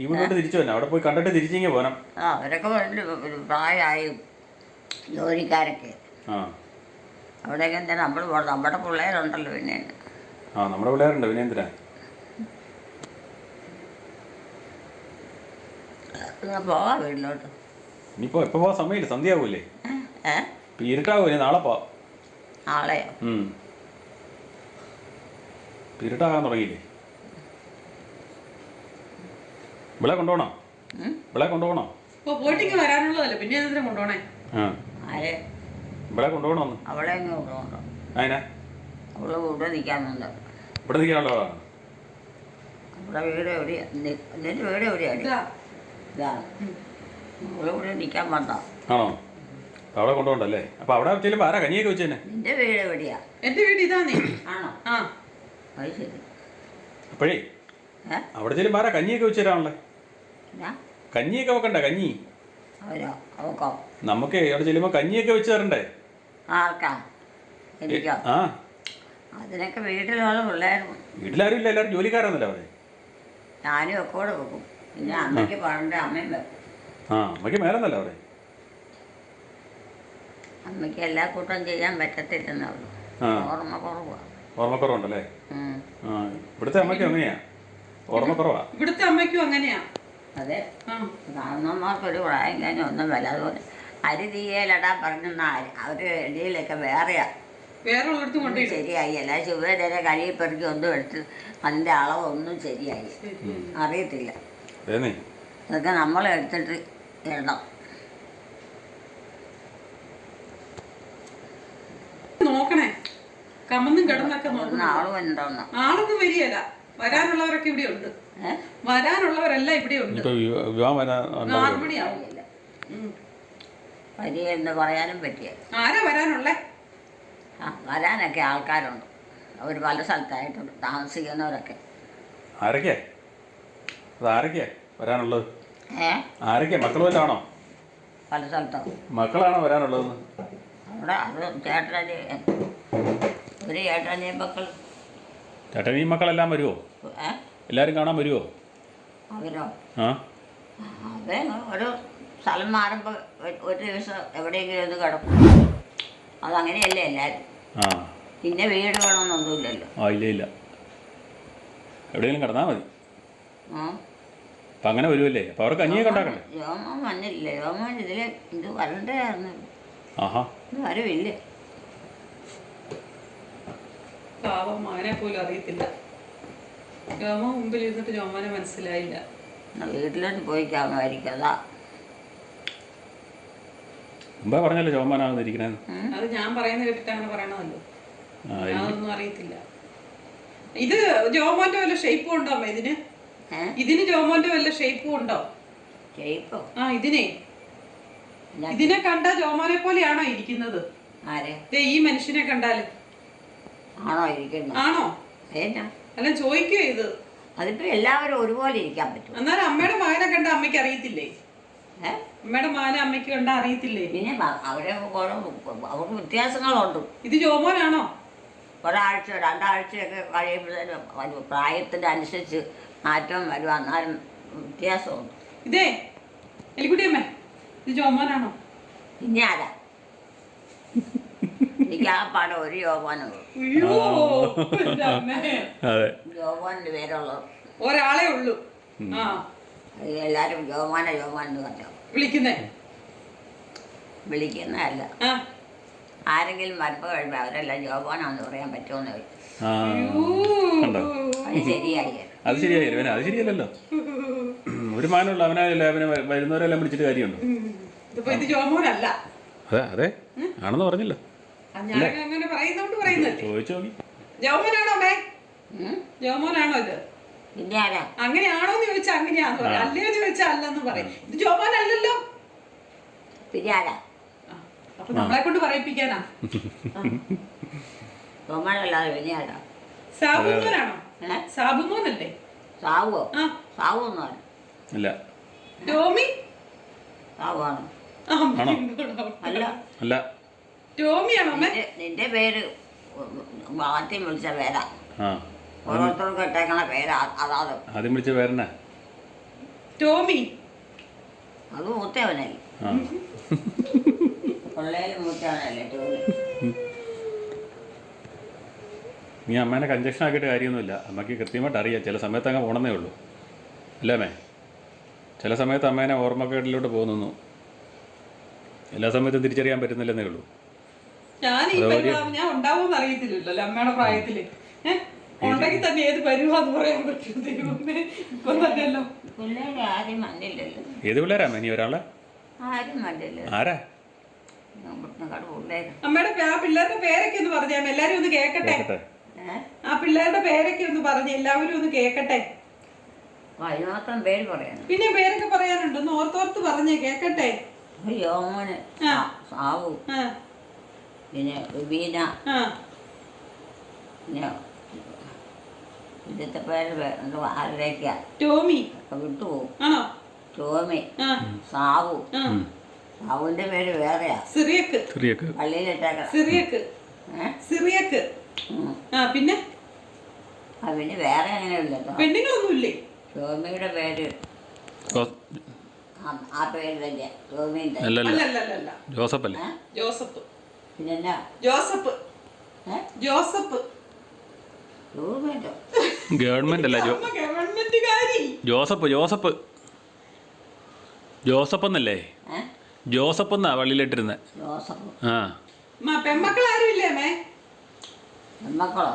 A: ഈ വീടോട്ട് തിരിച്ചു തന്നെ. അവിടെ പോയി കണ്ടിട്ട് തിരിച്ചിങ്ങ് പോരണം.
D: അവരൊക്കെ വലിയ പ്രായമായി ജോലിക്കാരൊക്കെ. അവിടെയൊക്കെ എന്താ നമ്മൾ നമ്മുടെ പിള്ളേരുണ്ടല്ലോ. പിന്നെ
A: നമ്മുടെ പിള്ളേരുണ്ട്, പിന്നെ എന്തിനാ?
D: പോവാം വീട്ടിലോട്ട്.
A: ഇനിയിപ്പോ എപ്പോ പോവാൻ സമയമില്ല, സന്ധ്യയാവൂലേ? ഇരുട്ടാവൂലേ? നാളെ പോവാം.
D: നാളെയോ?
A: ഇരുട്ടാകാൻ തുടങ്ങിയില്ലേ? ഇവിടെ കൊണ്ടുപോകണോ? ഇവിടെ കൊണ്ടുപോകണോ?
C: പോയിട്ടിങ്ങ് വരാനുള്ളതല്ലേ, പിന്നെ എന്തിനാ കൊണ്ടുപോണേ?
D: ആരെ?
A: ഇവിടെ കൊണ്ടുപോകണോ?
D: അവളെ കൊണ്ടുപോകണ്ടോ?
A: അതിനാ
D: അവള് ഇവിടെ നിൽക്കാനുണ്ടോ?
A: ഇവിടെ നിൽക്കാനുള്ളതാണ്.
D: അവിടെ വീട് എവിടെയാ? നിന്റെ വീട് എവിടെയാണ്? ഇതാണ്. അവള് ഇവിടെ നിൽക്കാൻ വേണ്ട.
A: ആണോ? അവിടെ കൊണ്ടുപോകണ്ടല്ലേ? അപ്പൊ അവിടെ ചെല്ലുമ്പോ ആരാ കഞ്ഞിയൊക്കെ വെച്ചേനെ?
D: നിന്റെ വീട് എവിടെയാ?
C: എന്റെ വീട് ഇതാന്നേ.
D: ആണോ? അത് ശരി.
A: അപ്പോഴേ അവിടെ ചെല്ലുമ്പോ ആരാ കഞ്ഞിയൊക്കെ വെച്ച് തരാണല്ലേ? കഞ്ഞിയൊക്കെ വെക്കണ്ടേ? കഞ്ഞി
D: അവരോ? അവക്കോ?
A: നമുക്ക് അവിടെ ചെല്ലുമ്പോ കഞ്ഞിയൊക്കെ വെച്ച് തരണ്ടേ?
D: ആർക്കാ? എനിക്കോ? അതിനൊക്കെ വീട്ടിലുള്ള പിള്ളേരും.
A: വീട്ടിലാരും ഇല്ല, എല്ലാവരും ജോലിക്കാരാന്നല്ലേ അവിടെ.
D: ഞാനും ഒക്കെ കൂടെ വെക്കും. പിന്നെ അമ്മയ്ക്ക് പറഞ്ഞ അമ്മയും വെക്കും.
A: അമ്മയ്ക്ക് മേലെന്നല്ല അവിടെ.
D: അമ്മയ്ക്ക് എല്ലാ കൂട്ടം ചെയ്യാൻ പറ്റത്തില്ലെന്നുള്ളൂ. ഓർമ്മക്കുറവാ.
A: ഓർമ്മക്കുറവുണ്ടല്ലേ? ഇവിടുത്തെ അമ്മയ്ക്കും അങ്ങനെയാ, ഓർമ്മക്കുറവാ.
C: ഇവിടുത്തെ അമ്മയ്ക്കും അങ്ങനെയാ.
D: അതെ, കാരണന്മാർക്കൊരു പ്രായം കഴിഞ്ഞ ഒന്നും വില. അതുപോലെ അരി തീയലിടാൻ പറഞ്ഞ അവര് ഇടിയിലൊക്കെ വേറെയാ,
C: വേറെ ഉള്ളിടത്തും കൊണ്ട്
D: ശരിയായി. അല്ല ചുവരെ കഴിയിൽ പെറുക്കി ഒന്നും എടുത്ത് അതിൻ്റെ അളവൊന്നും ശരിയായി അറിയത്തില്ല. ഇതൊക്കെ നമ്മൾ എടുത്തിട്ട് ഇടണം.
C: നോക്കണേ, കമന്നും കിടന്നൊക്കെ നോക്കണം.
D: ആള് വന്നിട്ടോന്ന
C: ആളൊന്നും വരികയല്ല. വരാനുള്ളവരൊക്കെ ഇവിടെ ഉണ്ട്.
D: ഏ?
C: വരാനുള്ളവരെല്ലാം ഇവിടെ ഉണ്ട്.
A: ഇപ്പോൾ വിവാഹം വരാൻ
C: 6 മണിയാവും.
D: വരിക എന്ന് പറയാനും പറ്റിയ
C: ആരാ വരാനുള്ളേ?
D: വരാനൊക്കെ ആൾക്കാരുണ്ട്. അവർ പല സ്ഥലത്തായിട്ട് താമസിക്കുന്നവരൊക്കെ.
A: ആരൊക്കെ? അത് ആരൊക്കെ വരാനുള്ളത്? ആരൊക്കെ? മക്കൾ വല്ലാണോ?
D: പല സ്ഥലത്തോ
A: മക്കളാണോ വരാനുള്ളതെന്ന്?
D: അവിടെ അത് ചേട്ടനെ ഒരു ചേട്ടനെ മക്കൾ.
A: ചേട്ടൻ ഈ മക്കളെല്ലാം വരുമോ? എല്ലാവരും കാണാൻ വരുമോ?
D: അവരോ?
A: ആ
D: അവൻ ഒരു സ്ഥലം മാറുമ്പോൾ ഒരു ദിവസം എവിടെയെങ്കിലും ഒന്ന് കിടക്കും. അതങ്ങനെയല്ലേ എല്ലാവരും.
A: ആ
D: പിന്നെ വീട് വേണമെന്നൊന്നുമില്ലല്ലോ.
A: ആ ഇല്ല ഇല്ല, എവിടെയെങ്കിലും കിടന്നാൽ മതി.
D: ആ
A: അപ്പം അങ്ങനെ വരുമല്ലേ? അപ്പോൾ അവർക്ക് കഞ്ഞിയൊക്കെ ഉണ്ടാക്കണ്ടേ?
D: രോമൻ വന്നില്ലേ? രോമൻ ഇതിൽ ഇത് വരണ്ടായിരുന്നു.
A: ആഹാ,
D: ഇത് വരവില്ലേ?
C: പാവം മകനെ പോലും അറിയത്തില്ല. ജോമ മുമ്പിൽ ഇരുന്നിട്ട് ജോമനെ മനസ്സിലായില്ല.
D: വീട്ടിലോട്ട് പോയി കാണുമായിരിക്കും. അതാ
A: മുമ്പേ പറഞ്ഞല്ലോ ചോമാനാണെന്ന് ഇരിക്കണേന്ന്.
C: അത് ഞാൻ പറയുന്ന കേട്ടിട്ട് അങ്ങനെ പറയണമല്ലോ. അതൊന്നും അറിയത്തില്ല. ഇത് ജോമോന്റെ വല്ല ഷേപ്പും ഉണ്ടോ അമ്മ ഇതിന്? ഇതിന് ജോമോന്റെ വല്ല ഷേപ്പും ഉണ്ടോ? ആ ഇതിനെ കണ്ടാ ജോമോനെ പോലെയാണോ ഇരിക്കുന്നത്? ഈ മനുഷ്യനെ കണ്ടാല്
D: ആണോ ഇരിക്കുന്നത്?
C: ആണോ? അല്ല ചോദിക്കോ ഇത്.
D: അതിപ്പോ എല്ലാവരും ഒരുപോലെ ഇരിക്കാൻ പറ്റും.
C: എന്നാലും അമ്മയുടെ മകനെ കണ്ട അമ്മയ്ക്ക് അറിയത്തില്ലേ? അമ്മയുടെ മകനെ അമ്മയ്ക്ക് കണ്ട അറിയത്തില്ലേ?
D: പിന്നെ അവർക്ക് വ്യത്യാസങ്ങളുണ്ട്.
C: ഇത് ജോമോനാണോ?
D: ഒരാഴ്ച 2 ആഴ്ചയൊക്കെ കഴിയുമ്പോഴത്തേനും പ്രായത്തിന്റെ അനുസരിച്ച് മാറ്റം വരും. എന്നാലും വ്യത്യാസമുണ്ട്.
C: ഇതേ എലിക്കുട്ടിയമ്മേ, ഇത് ജോമോനാണോ?
D: പിന്നെ ആരാ? എനിക്ക് ആ പാടം ഒരു യോവാനുള്ളൂ. യോവാന്റെ പേരുള്ളത്
C: ഒരാളെ ഉള്ളൂ. ആ
D: എല്ലാരും യോവാനെന്ന് പറഞ്ഞോ വിളിക്കുന്നതല്ല. ആരെങ്കിലും മരപ്പ് കഴിയുമ്പോൾ അവരെല്ലാം യോവാനാന്ന് പറയാൻ പറ്റുമെന്ന് ചോദിച്ചു. അത് ശരിയായി.
A: അത് ശരിയായി. അത് ശരിയല്ലല്ലോ. ഒരു മാനുള്ള അവനല്ല, അവനെ വരുന്നവരെല്ലാം വിളിച്ചിട്ട് കാര്യമുണ്ടോ?
C: ഇത് ജോമോനല്ല.
A: അതെ അതെ ആണെന്ന് പറഞ്ഞല്ലോ.
C: അങ്ങനെ പറയുന്നോണ്ട് പറയുന്നത്.
A: ചോദിച്ചു നോക്കി.
C: ജോമോനാണോ അമ്മേ? ജോമോനാണോ ഇത്?
D: പിന്നെ ആരാ?
C: അങ്ങനെയാണോന്ന് ചോദിച്ചാൽ അങ്ങനെയാന്ന് പറയാം, അല്ലയോന്ന് ചോദിച്ചാൽ അല്ലെന്ന് പറയും. ഇത് ജോമോനല്ലല്ലോ.
D: പിന്നെ ആരാ?
C: അപ്പൊ നമ്മളെ കൊണ്ട് പറയിപ്പിക്കാനാ?
D: ജോമോനല്ലാതെ പിന്നെ ആരാ?
C: സാബുമോനാണോ? സാബുമോനല്ലേ?
D: സാവോ? സാവു ഒന്നും
A: അല്ല.
C: ടോമി?
D: സാവാണോ? അല്ല
A: അല്ല.
C: ടോമിയാണോ അമ്മേ?
D: നിന്റെ പേര് ആദ്യം വിളിച്ച പേരാ. ഓരോരുത്തർക്കും ഇട്ടേക്കണ പേരാ. അതാത്
A: ആദ്യം വിളിച്ച പേരെന്നാ?
C: ടോമി.
D: അത് മൂത്തവനല്ലേ? പിള്ളേര് മൂത്തവനല്ലേ ടോമി?
A: നീ അമ്മേനെ കഞ്ചക്ഷൻ ആക്കിയിട്ട് കാര്യമൊന്നുമില്ല. അമ്മയ്ക്ക് കൃത്യമായിട്ട് അറിയാം. ചില സമയത്ത് അങ്ങ് പോകണമെന്നേ ഉള്ളൂ അല്ലേ അമ്മേ? ചില സമയത്ത് അമ്മേനെ ഓർമ്മക്കേടിലോട്ട് പോകുന്നു. എല്ലാ സമയത്തും തിരിച്ചറിയാൻ പറ്റുന്നില്ലെന്നേ ഉള്ളൂ.
C: ഞാൻ ഉണ്ടാവുമെന്ന് അറിയത്തില്ലല്ലോ അമ്മയുടെ പ്രായത്തില്. ഉണ്ടെങ്കിൽ തന്നെ ഏത് പരുവാന്ന് പറയാൻ പറ്റും. ഇപ്പൊ തന്നെയല്ലോ.
D: പിള്ളേരെ ആരും മണ്ടില്ലല്ലോ.
A: ഏത് പിള്ളേരാ ഇനി ഒരാളെ?
D: ആരും മണ്ടില്ല.
A: ആരാ?
C: അമ്മയുടെ ആ പിള്ളേരുടെ പേരൊക്കെ ഒന്ന് പറഞ്ഞേ. എല്ലാരും ഒന്ന് കേക്കട്ടെ. ആ പിള്ളേരുടെ പേരൊക്കെ ഒന്ന് പറഞ്ഞേ, എല്ലാവരും ഒന്ന് കേക്കട്ടെ.
D: അതിനുമാത്രം പേര് പറയണം.
C: പിന്നെ പേരൊക്കെ പറയാനുണ്ട്, ഒന്ന് ഓർത്തോർത്ത് പറഞ്ഞേ കേക്കട്ടെ.
D: യോമോന്, സാവു, പിന്നെ റുബീന, പിന്നെ ഇന്നത്തെ പേര് ആരുടെയൊക്കെയാ? ടോമി. വിട്ടുപോകും. ആണോ? ടോമി, സാവു. സാവുവിന്റെ പേര് വേറെയാ. സിറിയക്ക്. പള്ളിയിലിട്ടേക്ക സിറിയക്ക്. സിറിയക്ക്. പിന്നെ പിന്നെ വേറെ അങ്ങനെയുള്ള പെണ്ണുങ്ങളൊന്നുമില്ലേ? ടോമിയുടെ പേര് ആ പേര് തന്നെ. ടോമിന്റെ
A: ജോസഫ് അല്ലേ?
C: ജോസഫ്.
D: പിന്നെന്നാ?
C: ജോസഫ്. ജോസഫ്
A: ഗവൺമെന്റ് അല്ല,
C: ഗവൺമെന്റുകാരി.
A: ജോസഫ്. ജോസഫ് ജോസഫ് എന്നല്ലേ? ജോസഫ് എന്നാ പള്ളിയിലിട്ടിരുന്നത്. ആ
C: പെൺമക്കൾ ആരും ഇല്ലേ അമ്മേ?
D: പെൺമക്കളോ?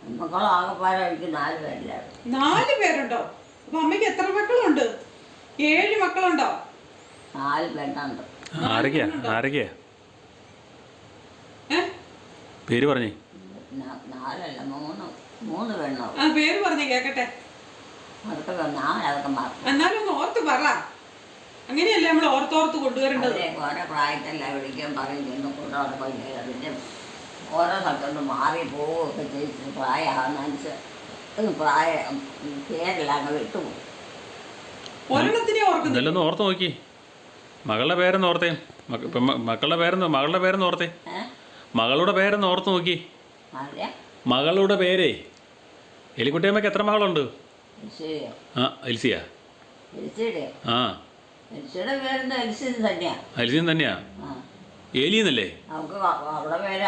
D: പെൺമക്കളോ ആകെപ്പാടെ എനിക്ക് 4 പേരില്ലായിരുന്നു.
C: 4 പേരുണ്ടോ? അപ്പൊ അമ്മയ്ക്ക് എത്ര മക്കളുണ്ട്? 7 മക്കളുണ്ടോ?
D: 4 പെണ്ണുണ്ട്.
A: ആരൊക്കെയാ? ആരൊക്കെയാ പേര് പറഞ്ഞേ?
D: 4 അല്ല 3. 3 പെണ്ണോ?
C: ആ പേര് പറഞ്ഞേ കേക്കട്ടെ.
D: അതൊക്കെ അതൊക്കെ മറക്കും.
C: എന്നാലും ഒന്ന് ഓർത്ത് പറ. അങ്ങനെയല്ലേ നമ്മൾ ഓർത്തോർത്ത് കൊണ്ടുവരേണ്ടത്.
D: ഓരോ പ്രായത്തല്ല വിളിക്കാൻ പറയുന്നു കൊണ്ടുപോയി അതിൻ്റെ ഓരോ സ്ഥലത്തോട്ട് മാറി പോവുകയൊക്കെ ചെയ്തിട്ട് പ്രായമാകുന്നനുസരിച്ച് പേരെല്ലാം അങ്ങ് വിട്ടുപോകും.
C: ഒരെണ്ണത്തിനെ ഓർക്കുന്നു.
A: ഇതെല്ലാം ഒന്ന് ഓർത്ത് നോക്കി. മകളുടെ പേരെന്ന് ഓർത്തേ. മകളുടെ പേരെന്ന് ഓർത്തേ. മകളുടെ പേരെന്ന് ഓർത്ത് നോക്കി. മകളുടെ പേരേ എലിക്കുട്ടിയമ്മയ്ക്ക് എത്ര മകളുണ്ട്? ആ എൽസിയാ? ആ എൽസിൻ തന്നെയാ. ഏലിന്നല്ലേ?
D: അവളുടെ പേര്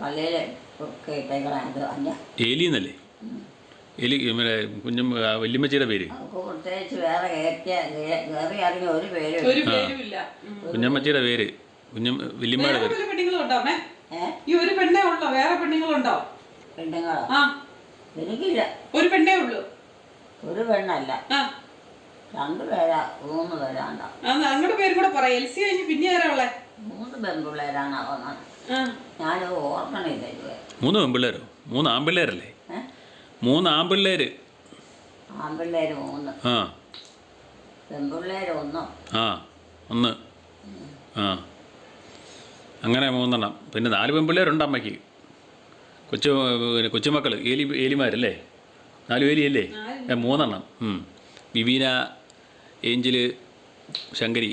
D: പള്ളിയിലെ
A: ഏലിന്നല്ലേ? എലി വല്യമ്മച്ചിയുടെ പേര്?
D: പ്രത്യേകിച്ച് വേറെ കയറി ഇറങ്ങി ഒരു
C: പേരുമില്ല.
A: കുഞ്ഞമ്മച്ചിയുടെ പേര് വല്യമ്മയുടെ പേര്.
C: പെണ്ണുങ്ങളുണ്ടോ? ഈ ഒരു പെണ്ണേ ഉള്ളോ? വേറെ പെണ്ണുങ്ങളുണ്ടോ?
D: പെണ്ണുങ്ങളോ?
C: ആ
D: എനിക്കില്ല.
C: ഒരു പെണ്ണേ ഉള്ളൂ.
D: ഒരു പെണ്ണല്ല, 2 പേരാ 3 പേരാണ്ടോ.
C: നിങ്ങളുടെ പേരും കൂടെ പറ. എൽസി കഴിഞ്ഞ് പിന്നെ ആരാ ഉള്ളേ?
D: 3 പെൺപിള്ളേരാണ്. ഞാനത് ഓർക്കണില്ല.
A: 3 പെൺപിള്ളേരോ? 3 ആൺപിള്ളേരല്ലേ? 3 ആൺപിള്ളേര്.
D: ആൺപിള്ളേര് 3.
A: ആ
D: പെൺപിള്ളേര് 1.
A: ആ 1. ആ അങ്ങനെ 3 എണ്ണം. പിന്നെ 4 പെൺപിള്ളേരുണ്ട് അമ്മയ്ക്ക്. കൊച്ചുമക്കൾ ഏലിമാരല്ലേ? 4 ഏലിയല്ലേ? 3 എണ്ണം. ബിബീന, ഏഞ്ചല്, ശങ്കരി,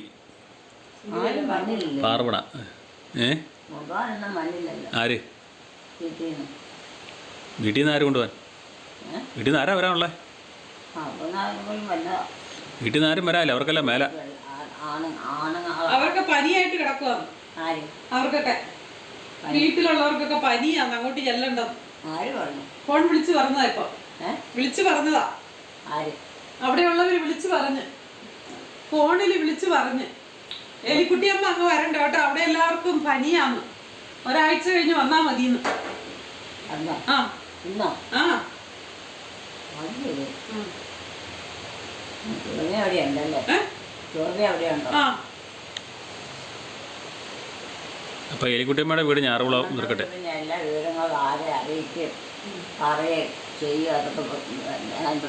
A: പാർവണ. ആര്? വീട്ടിൽ നിന്ന് ആര് കൊണ്ടുപോകാൻ? വീട്ടിൽ നിന്ന് ആരാ വരാനുള്ളേ? വീട്ടിൽ നിന്ന് ആരും വരാല്ലേ? അവർക്കെല്ലാം മേല.
C: അവർക്ക് പനിയായിട്ട് കിടക്കുക. അവർക്കൊക്കെ വീട്ടിലുള്ളവർക്കൊക്കെ പനിയാന്ന്. അങ്ങോട്ട് ചെല്ലണ്ടത്. ഫോൺ വിളിച്ചു പറഞ്ഞതാ. ഇപ്പൊ വിളിച്ചു പറഞ്ഞതാ. അവിടെയുള്ളവര് വിളിച്ചു പറഞ്ഞ്, ഫോണിൽ വിളിച്ചു പറഞ്ഞ് എലിക്കുട്ടിയമ്മ അങ്ങ് വരണ്ട കേട്ടോ, അവിടെ എല്ലാവർക്കും പനിയാന്ന്, ഒരാഴ്ച കഴിഞ്ഞ് വന്നാ മതിന്ന്. ആ ആ
A: അപ്പൊ എലിക്കുട്ടിയമ്മയുടെ വീട് ഞാറുകുളം നിൽക്കട്ടെ.
D: എല്ലാ വിവരങ്ങളും ആരെ അറിയിക്കും പറയുകയും ചെയ്യുക. അതൊക്കെ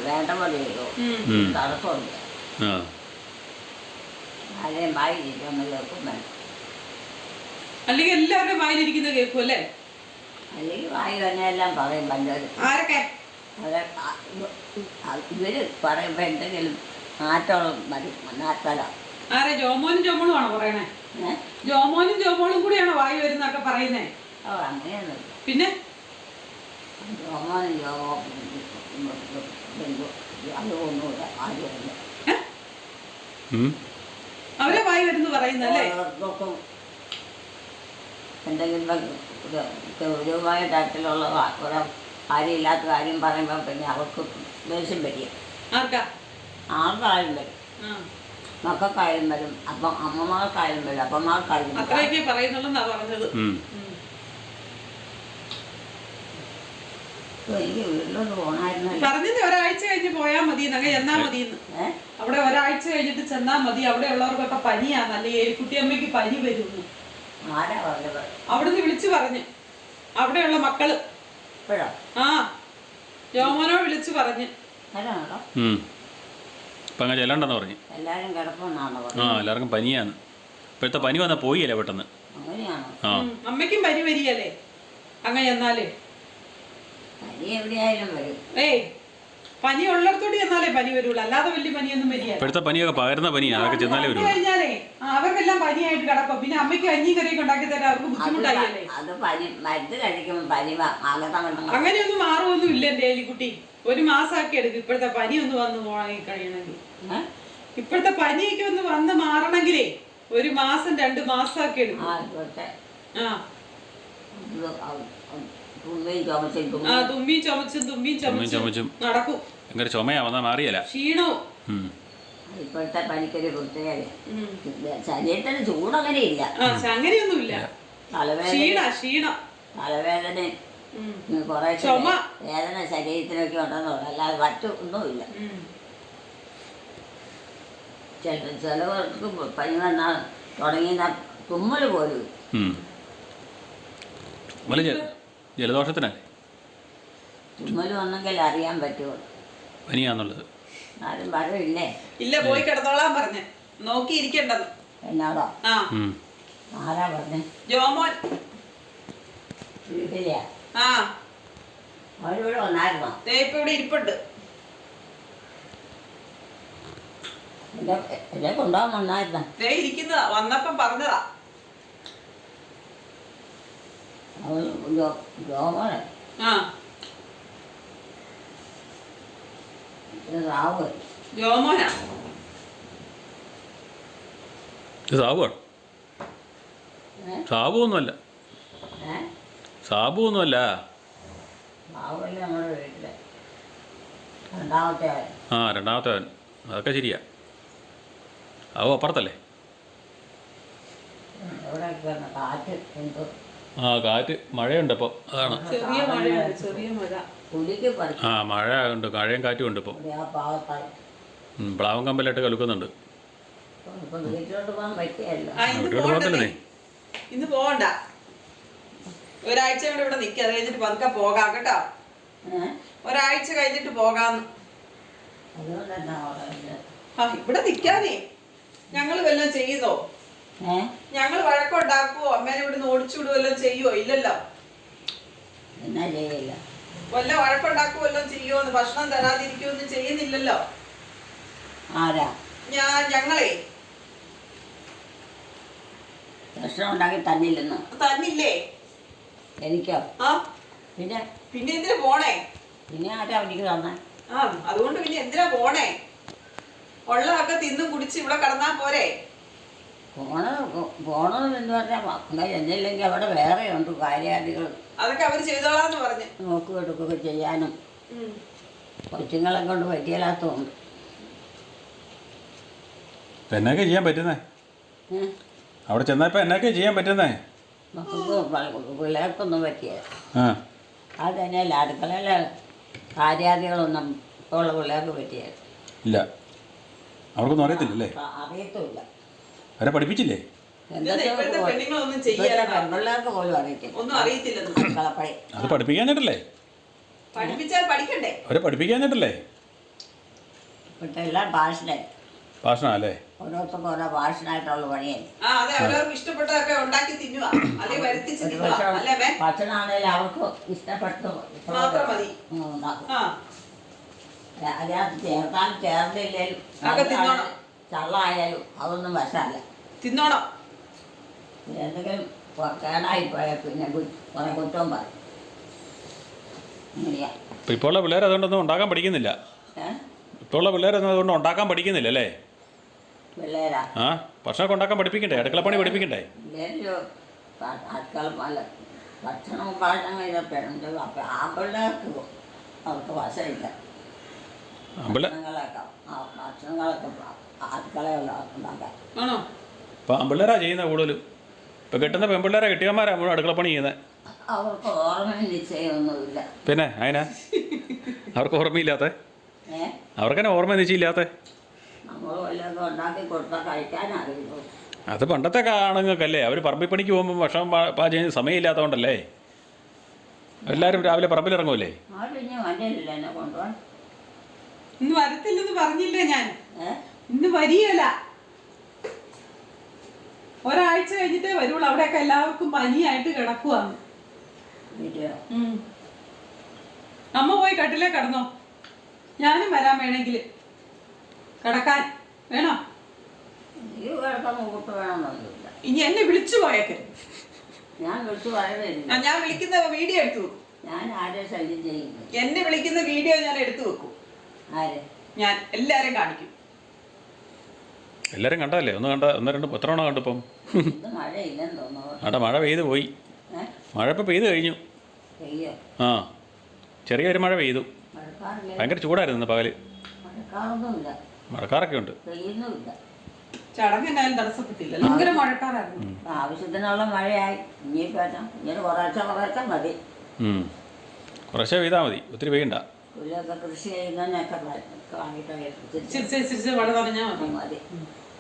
D: വേണ്ട പോലെ ചെയ്യോ. തടസ്സമില്ല. ആരെയും വായിലിരിക്കുമെന്ന് കേൾക്കും വേണം.
C: അല്ലെങ്കിൽ എല്ലാവരുടെയും വായിലിരിക്കുന്നത് കേൾക്കും അല്ലേ?
D: അല്ലെങ്കിൽ വായി തന്നെയെല്ലാം പറയും പലരും.
C: ആരൊക്കെ?
D: ഇവര് പറയുമ്പോ എന്തെങ്കിലും മാറ്റം മാറ്റാല.
C: ആരെ? ജോമോനും ജോമോളും ആണോ പറയണേ? ജോമോനും ജോമോളും കൂടിയാണോ വായി വരുന്നൊക്കെ പറയുന്നേ?
D: അങ്ങനെയൊന്നും.
C: പിന്നെ
D: ജോമോനും അതൊന്നുമില്ല. ആരുമില്ല.
C: അവരെ വായി വരുന്നു പറയുന്നല്ലേ?
D: എന്തെങ്കിലും ഗൗരവമായ തരത്തിലുള്ള ഓരോ കാര്യമില്ലാത്ത കാര്യം പറയുമ്പോൾ പിന്നെ അവർക്ക് ദേഷ്യം വരിക. ആർക്കായാലും വരും. മക്കൾക്കായാലും വരും. അപ്പം അമ്മമാർക്കായാലും വരും. അപ്പന്മാർക്കായാലും
C: അത്രയൊക്കെ പറയുന്നുള്ളൂ പറഞ്ഞത്.
D: എനിക്ക് വീട്ടിലോട്ട് പോകണമായിരുന്നു.
C: പറഞ്ഞത് ഒരാഴ്ച കഴിഞ്ഞ് പോയാ മതി, അങ്ങ് ചെന്നാ മതിന്ന്. അവിടെ ഒരാഴ്ച കഴിഞ്ഞിട്ട് ചെന്നാ മതി. അവിടെ ഉള്ളവർക്കൊക്കെ പനിയാന്ന്, അല്ലെങ്കിൽ എലിക്കുട്ടിയമ്മയ്ക്ക് പനി വരുന്നു.
D: ആരാ പറഞ്ഞത്?
C: അവിടുന്ന് വിളിച്ചു പറഞ്ഞ് അവിടെയുള്ള മക്കള്. ആ ജോമോനോ വിളിച്ചു പറഞ്ഞ്.
A: ചെല്ലണ്ടെന്ന് പറഞ്ഞു.
D: എല്ലാരും കിടപ്പുന്നാണോ?
A: ആ എല്ലാവർക്കും പനിയാണ്. ഇപ്പോഴത്തെ പനി വന്നാൽ പോയില്ലേ പെട്ടെന്ന്.
D: അങ്ങനെയാണോ?
C: അമ്മയ്ക്കും പനി വരികയല്ലേ അങ്ങനെ ചെന്നാലേ?
D: പനി എവിടെയായാലും വരും.
C: ഏയ് പനി ഉള്ളിടത്തോട്ട് ചെന്നാലേ പനി വരുള്ളൂ, അല്ലാതെ വലിയ പനിയൊന്നും വരിക.
A: ഇപ്പോഴത്തെ പനിയൊക്കെ പകരുന്ന പനിയാണ്. അതൊക്കെ ചെന്നാലേ വരും.
C: കഴിഞ്ഞാലേ അവർക്കെല്ലാം പനിയായിട്ട് കിടക്കും. പിന്നെ അമ്മയ്ക്ക് കഞ്ഞിയും കറിയൊക്കെ ഉണ്ടാക്കി തരാൻ അവർക്ക് ബുദ്ധിമുട്ടായില്ലേ?
D: അത് പനി മരുന്ന് കഴിക്കുമ്പോൾ പനി
C: അങ്ങനെയൊന്നും മാറുമൊന്നും ഇല്ല എന്റെ എലിക്കുട്ടി. 1 മാസമാക്കി എടുക്കും ഇപ്പോഴത്തെ പനി ഒന്ന് വന്ന് പോകണമെങ്കിൽ കഴിയണമെങ്കിൽ. ഇപ്പോഴത്തെ പനിയൊക്കെ ഒന്ന് വന്ന് മാറണമെങ്കിലേ 1 മാസം 2 മാസമാക്കി എടുക്കും. തുമ്മിയും ചുമച്ചും നടക്കും.
A: ഭയങ്കര ചുമയാ വന്നാ മാറിയല്ല.
C: ക്ഷീണവും.
D: ഇപ്പോഴത്തെ പനിക്കൊരു പ്രത്യേകത ശരീരത്തിന് ചൂടങ്ങനെ ഇല്ല.
C: അങ്ങനെയൊന്നുമില്ല.
D: ക്ഷീണം തലവേദന കുറെ വേദന ശരീരത്തിനൊക്കെ ഉണ്ടെന്ന്, അല്ലാതെ മറ്റൊന്നുമില്ല. ചിലവർക്ക് പനി വന്നാൽ തുടങ്ങിയ തുമ്മൽ പോലും
A: ജലദോഷത്തിനല്ലേ?
D: തുമ്മൽ വന്നെങ്കിൽ അറിയാൻ പറ്റുമോ?
A: പനിയാന്നുള്ളത്.
D: ആരും വരവില്ലേ?
C: ഇല്ല, പോയി കിടന്നോളാൻ പറഞ്ഞ്, നോക്കിയിരിക്കണ്ടെന്ന്.
D: എന്നോടോ?
C: ആ,
D: ആരാ പറഞ്ഞേ?
C: ജോമോൻ.
D: വീട്ടിലെയാ?
C: ആ,
D: അവരിവിടെ വന്നായിരുന്നോ?
C: ദേ ഇപ്പൊ ഇവിടെ ഇരിപ്പുണ്ട്.
D: എന്നെ കൊണ്ടുപോകാൻ വന്നായിരുന്നോ?
C: ദേ ഇരിക്കുന്നതാ, വന്നപ്പം പറഞ്ഞതാ.
D: ജോമോനെ?
C: ആ,
D: റാവു?
C: ജോമോനാ.
A: ഇത് സാബുവാണ്. സാബു ഒന്നുമല്ല. സാബു ഒന്നുമല്ല.
D: റാവല്ലേ നമ്മുടെ വീട്ടിലെ രണ്ടാമത്തെ ആൾ.
A: ആ, രണ്ടാമത്തെ അവൻ. അതൊക്കെ ശരിയാ. അവ അപ്പുറത്തല്ലേ?
D: എവിടെയൊക്കെ കാറ്റ് എന്തോ.
A: ആ, കാറ്റ് മഴയുണ്ട് ഇപ്പോൾ, അതാണ്.
C: ചെറിയ മഴയുണ്ട്, ചെറിയ മഴ.
D: പുലിക്ക്
A: ആ, മഴ ഉണ്ട്, മഴയും കാറ്റും ഉണ്ട് ഇപ്പോൾ.
D: ആ ഭാഗത്തായി
A: പ്ലാവും കമ്പലായിട്ട് കലുക്കുന്നുണ്ട്.
D: ഇപ്പൊ വീട്ടിലോട്ട് പോകാൻ പറ്റിയല്ലോ.
C: ആ, ഇന്ന്
A: വീട്ടിലോട്ട്
C: പോകണ്ടേ?
A: പോകത്തില്ലേ?
C: ഇന്ന് പോകണ്ട, ഒരാഴ്ച കൊണ്ട് ഇവിടെ നിൽക്കുക. അത് കഴിഞ്ഞിട്ട് പതുക്കെ പോകാം കേട്ടോ. ഒരാഴ്ച കഴിഞ്ഞിട്ട് പോകാന്ന്.
D: അതുകൊണ്ട് തന്നെ പറയുന്നത്.
C: ആ, ഇവിടെ നിൽക്കാനേ ഞങ്ങൾ വല്ലതും ചെയ്യുന്നോ? ഞങ്ങൾ വഴക്കുണ്ടാക്കുവോ? അമ്മേനെ ഇവിടുന്ന് ഓടിച്ചുവിടുവല്ലോ ചെയ്യുവോ? ഇല്ലല്ലോ.
D: എന്നാ ചെയ്യില്ല.
C: വല്ല വഴക്കുണ്ടാക്കുവല്ലോ ചെയ്യുവോന്ന്, ഭക്ഷണം തരാതിരിക്കുവൊന്നും ചെയ്യുന്നില്ലല്ലോ.
D: ആരാ?
C: ഞങ്ങളെ
D: ഭക്ഷണം ഉണ്ടാക്കി തന്നില്ലെന്നോ?
C: തന്നില്ലേ?
D: എനിക്കോ?
C: ആ,
D: പിന്നെ
C: പിന്നെ എന്തിനാ പോണേ?
D: പിന്നെ ആരാ എനിക്ക് തന്നെ?
C: ആ, അതുകൊണ്ട് പിന്നെ എന്തിനാ പോണേ? ഉള്ളതൊക്കെ തിന്നും കുടിച്ച് ഇവിടെ കിടന്നാ പോരെ?
D: പോണമെന്ന് പറഞ്ഞാൽ മക്കളെ എന്നില്ലെങ്കിൽ അവിടെ വേറെ ഉണ്ട് കാര്യാദികൾ.
C: അതൊക്കെ അവര് ചെയ്തോളാന്ന് പറഞ്ഞ്
D: നോക്കുകയെടുക്കുകയൊക്കെ ചെയ്യാനും കൊച്ചുങ്ങളെ കൊണ്ട് പറ്റിയല്ലാത്തതുണ്ട്.
A: എന്നൊക്കെ ചെയ്യാൻ പറ്റുന്നേ? അവിടെ ചെന്നപ്പോൾ എന്നൊക്കെ ചെയ്യാൻ പറ്റുന്നേ?
D: മക്കൾക്ക് പിള്ളേർക്കൊന്നും പറ്റിയത്
A: ആ,
D: അത് തന്നെയല്ല. അടുക്കളയിലെ കാര്യാദികളൊന്നും ഇപ്പോൾ ഉള്ള പിള്ളേർക്ക് പറ്റിയത്
A: ഇല്ല. അവർക്കൊന്നും അറിയത്തില്ലല്ലേ?
D: അറിയത്തുമില്ല.
A: അവരെ പഠിപ്പിച്ചില്ലേ?
C: ഇപ്പോഴത്തെ പെണ്ണുങ്ങളൊന്നും ചെയ്യാൻ
D: പെൺപിള്ളേർക്ക് പോലും അറിയത്തില്ല.
C: ഒന്നും അറിയത്തില്ലെന്ന്.
D: അടുക്കളപ്പഴി
A: അത് പഠിപ്പിക്കാഞ്ഞിട്ടല്ലേ?
C: പഠിപ്പിച്ചാൽ പഠിക്കണ്ടേ?
A: അവരെ പഠിപ്പിക്കാഞ്ഞിട്ടല്ലേ?
D: ഇപ്പോഴത്തെ എല്ലാം പാഷനായി.
A: ഭാഷണല്ലേ?
D: ഓരോരുത്തർക്കും ഓരോ പാഷനായിട്ടുള്ള പണിയായി.
C: ആ, അതെ, അവരവർക്ക് ഇഷ്ടപ്പെട്ടതൊക്കെ ഉണ്ടാക്കി തിന്നുക, അല്ലെ വരുത്തിച്ച്
D: ഒരു
C: തിന്നുക, അല്ലേ മേ?
D: ഭക്ഷണമാണെങ്കിലും അവർക്ക് ഇഷ്ടപ്പെട്ടു
C: മാത്രം മതി.
D: ഉണ്ടാക്കും.
C: ആ,
D: അതിനകത്ത് ചേർത്താൽ ചേർന്നില്ലേലും
C: അതൊക്കെ തിന്നോണം.
D: ചള്ളായാലും അതൊന്നും വശമല്ല.
C: തിന്നോണം.
D: എന്തെങ്കിലും കേടായി പോയാൽ പിന്നെ കുറെ കുറ്റവും പറയും. അങ്ങനെയാ.
A: ഇപ്പോൾ ഉള്ള പിള്ളേർ അതുകൊണ്ടൊന്നും ഉണ്ടാക്കാൻ പഠിക്കുന്നില്ല. ഇപ്പോൾ ഉള്ള പിള്ളേരൊന്നും അതുകൊണ്ട് ഉണ്ടാക്കാൻ പഠിക്കുന്നില്ല അല്ലേ?
D: പിള്ളേരാ?
A: ആ, ഭക്ഷണമൊക്കെ ഉണ്ടാക്കാൻ പഠിപ്പിക്കണ്ടേ? അടുക്കളപ്പണി പഠിപ്പിക്കണ്ടേ?
D: പിള്ളേര് അടുക്കള പല ഭക്ഷണം പാചകം ചെയ്തപ്പോഴുണ്ട്. അപ്പം ആ പിള്ളേർക്ക് അവർക്ക് വശമില്ല. ഭക്ഷണങ്ങളൊക്കെ അടുക്കളയുള്ള ഉണ്ടാക്കാൻ.
C: ആണോ?
A: ഇപ്പം ആൺപിള്ളേരാ ചെയ്യുന്നത് കൂടുതലും. ഇപ്പം കെട്ടുന്ന പെൺപിള്ളേരെ കെട്ടിയന്മാരാ മുഴുവൻ അടുക്കളപ്പണി ചെയ്യുന്നത്.
D: അവർക്ക് ഓർമ്മയും നിശ്ചയമൊന്നുമില്ല.
A: പിന്നെ അതിനാ അവർക്ക് ഓർമ്മയില്ലാത്ത? അവർക്കെന്നെ ഓർമ്മ നിശ്ചയില്ലാത്ത?
D: നമ്മൾ വല്ലതൊക്കെ ഉണ്ടാക്കി കൊടുത്താൽ കഴിക്കാനറിയുള്ളൂ.
A: അത് പണ്ടത്തെ ആണുങ്ങൾക്കല്ലേ? അവർ പറമ്പിപ്പണിക്ക് പോകുമ്പോൾ ഭക്ഷണം പാചകം സമയമില്ലാത്തതുകൊണ്ടല്ലേ? എല്ലാവരും രാവിലെ പറമ്പിലിറങ്ങുമല്ലേ?
D: ആരും ഇനി വന്നില്ല എന്നെ കൊണ്ടുപോകാൻ.
C: ഇന്ന് വരത്തില്ലെന്ന് പറഞ്ഞില്ലേ ഞാൻ? ഇന്ന് വരികയല്ല, ഒരാഴ്ച കഴിഞ്ഞിട്ടേ വരുള്ളൂ. അവിടെയൊക്കെ എല്ലാവർക്കും പനിയായിട്ട് കിടക്കുവാന്ന്. അമ്മ പോയി കട്ടിലേ കിടന്നോ, ഞാനും വരാൻ വേണമെങ്കിൽ കിടക്കാൻ. വേണോ? ഇനി എന്നെ വിളിച്ചു പോയേക്ക്.
D: ഞാൻ വിളിച്ചു പറയുന്നില്ല.
C: ഞാൻ വിളിക്കുന്ന വീഡിയോ എടുത്തു വെക്കും.
D: ഞാൻ ആരെ ശല്യം ചെയ്യുന്നു?
C: എന്നെ വിളിക്കുന്ന വീഡിയോ ഞാൻ എടുത്തു വെക്കും.
D: ആരെ?
C: ഞാൻ എല്ലാരും കാണിക്കും.
A: എല്ലാവരും കണ്ടതല്ലേ? ഒന്ന് കണ്ട, ഒന്ന് രണ്ട് എത്ര തവണ കണ്ടിപ്പം?
D: മഴയില്ലെന്ന് തോന്നുന്നു.
A: അവിടെ മഴ പെയ്ത് പോയി. മഴ ഇപ്പം പെയ്ത് കഴിഞ്ഞു. ആ, ചെറിയൊരു മഴ പെയ്തു. ഭയങ്കര ചൂടായിരുന്നു ഇന്ന് പകല്.
D: മഴക്കാറൊന്നുമില്ല.
A: മഴക്കാറൊക്കെ ഉണ്ട്.
D: പെയ്യുന്നുമില്ല.
C: ചടങ്ങ് എന്നാലും തടസ്സപ്പെട്ടില്ല. ഭയങ്കര മഴക്കാറായിരുന്നു.
D: ആവശ്യത്തിനുള്ള മഴയായി. ഇനിയിപ്പം ഇങ്ങനെ കുറേശ്ശെ മതി.
A: കുറേശ്ശെ പെയ്താൽ മതി, ഒത്തിരി പെയ്യണ്ട.
D: പുല്ലൊക്കെ കൃഷി ചെയ്യുന്നതിനൊക്കെ
C: മഴ നനഞ്ഞാൽ
D: മതി.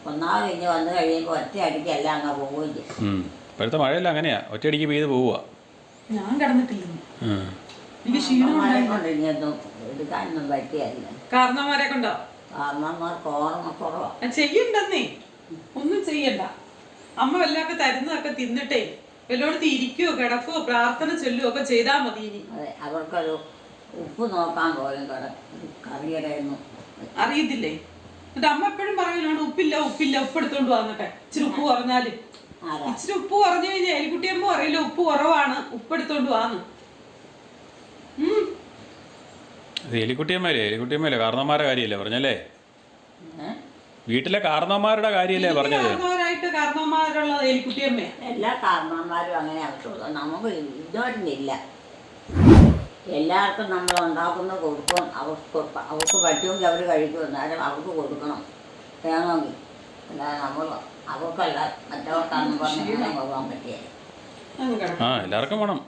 D: ഒന്നാമത് കഴിഞ്ഞ് വന്നു കഴിയുമ്പോൾ ഒറ്റ അടിക്ക് എല്ലാം അങ്ങ് പോവുകയും ചെയ്യും.
A: ഇപ്പോഴത്തെ മഴയെല്ലാം അങ്ങനെയാ, ഒറ്റയടിക്ക് പെയ്ത് പോവുക.
C: ഞാൻ കിടന്നിട്ടില്ലെന്ന്.
A: ആ.
C: എനിക്ക് ക്ഷീണം
D: അമ്മമാരെ
C: ഉണ്ടായിരുന്നു.
D: കൊണ്ട് ഇനിയൊന്നും എടുക്കാനൊന്നും പറ്റിയല്ല.
C: കാരണവന്മാരെ കൊണ്ടോ?
D: കാരണന്മാർക്ക് ഓർമ്മക്കുറവാണ്.
C: ചെയ്യണ്ടെന്നേ, ഒന്നും ചെയ്യണ്ട. അമ്മ വല്ലതൊക്കെ തരുന്നതൊക്കെ തിന്നിട്ടേ വല്ലോടത്ത് ഇരിക്കുകയോ കിടക്കുകയോ പ്രാർത്ഥന ചൊല്ലുകയോ ഒക്കെ ചെയ്താൽ മതി. ഇനി
D: അതെ, അവർക്കൊരു ഉപ്പ് നോക്കാൻ പോലും കറിയടയൊന്നും
C: അറിയത്തില്ലേ? എന്നിട്ട് അമ്മ എപ്പോഴും പറയുന്നുണ്ട് ഉപ്പില്ല ഉപ്പില്ല, ഉപ്പ് എടുത്തോണ്ട് വന്നിട്ടെ. ഇച്ചിരി ഉപ്പ് കുറഞ്ഞാല്, ഇച്ചിരി ഉപ്പ് കുറഞ്ഞു കഴിഞ്ഞാൽ എലിക്കുട്ടിയമ്മ പറയില്ല ഉപ്പ് കുറവാണ്, ഉപ്പ് എടുത്തോണ്ട് വാന്ന്.
A: എലിക്കുട്ടിയമ്മല്ലേ കാരണവന്മാരുടെ കാര്യമല്ലേ പറഞ്ഞല്ലേ? വീട്ടിലെ കാരണവന്മാരുടെ കാര്യമല്ലേ പറഞ്ഞത്?
C: കാരണവന്മാരുള്ള എലിക്കുട്ടിയമ്മ.
D: എല്ലാ കാരണവന്മാരും അങ്ങനെ ആവശ്യമുള്ളൂ. നമുക്ക് ഇതോടൊന്നില്ല. എല്ലാവർക്കും നമ്മൾ ഉണ്ടാക്കുന്ന കൊടുക്കും. അവർക്ക് പറ്റുമെങ്കിൽ അവർ കഴിക്കും. എന്നാലും അവർക്ക് കൊടുക്കണം വേണമെങ്കിൽ. അല്ലാതെ നമ്മൾ അവർക്കല്ല മറ്റവർക്കാന്ന് പറഞ്ഞാൽ പോകാൻ പറ്റിയത്.
A: ആ, എല്ലാവർക്കും വേണം.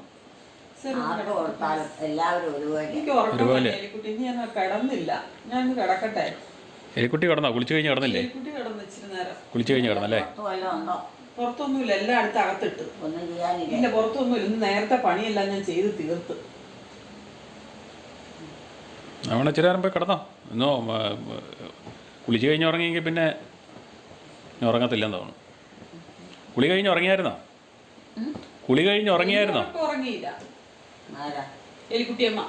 D: ആർക്ക് കൊടുത്താലും എല്ലാവരും
C: ഒരുപോലെ. എലിക്കുട്ടി ഞാൻ കിടന്നില്ല, ഞാൻ കിടക്കട്ടെ.
A: എലിക്കുട്ടി കിടന്നോ? കുളിച്ചു കഴിഞ്ഞ് കിടന്നില്ലേ?
C: എലിക്കുട്ടി കിടന്ന് ഇച്ചിരി നേരം.
A: കുളിച്ചു കഴിഞ്ഞ് കിടന്നല്ലേ?
D: ഉണ്ടോ?
C: പുറത്തൊന്നുമില്ല, എല്ലാം അടുത്ത് അകത്തിട്ട്.
D: ഒന്നും ചെയ്യാനില്ല.
C: ഇല്ല, പുറത്തൊന്നുമില്ല. ഇന്ന് നേരത്തെ പണിയെല്ലാം ഞാൻ ചെയ്ത് തീർത്ത്.
A: അവിടെ ഇച്ചിരി നേരം പോയി കിടന്നോ? ഇന്നോ കുളിച്ച് കഴിഞ്ഞ് ഉറങ്ങിയെങ്കിൽ പിന്നെ ഉറങ്ങത്തില്ലെന്ന് തോന്നുന്നു. കുളി കഴിഞ്ഞ് ഉറങ്ങിയായിരുന്നോ? കുളി കഴിഞ്ഞ് ഉറങ്ങിയായിരുന്നോ?
C: ഉറങ്ങിയില്ല എലിക്കുട്ടിയമ്മ.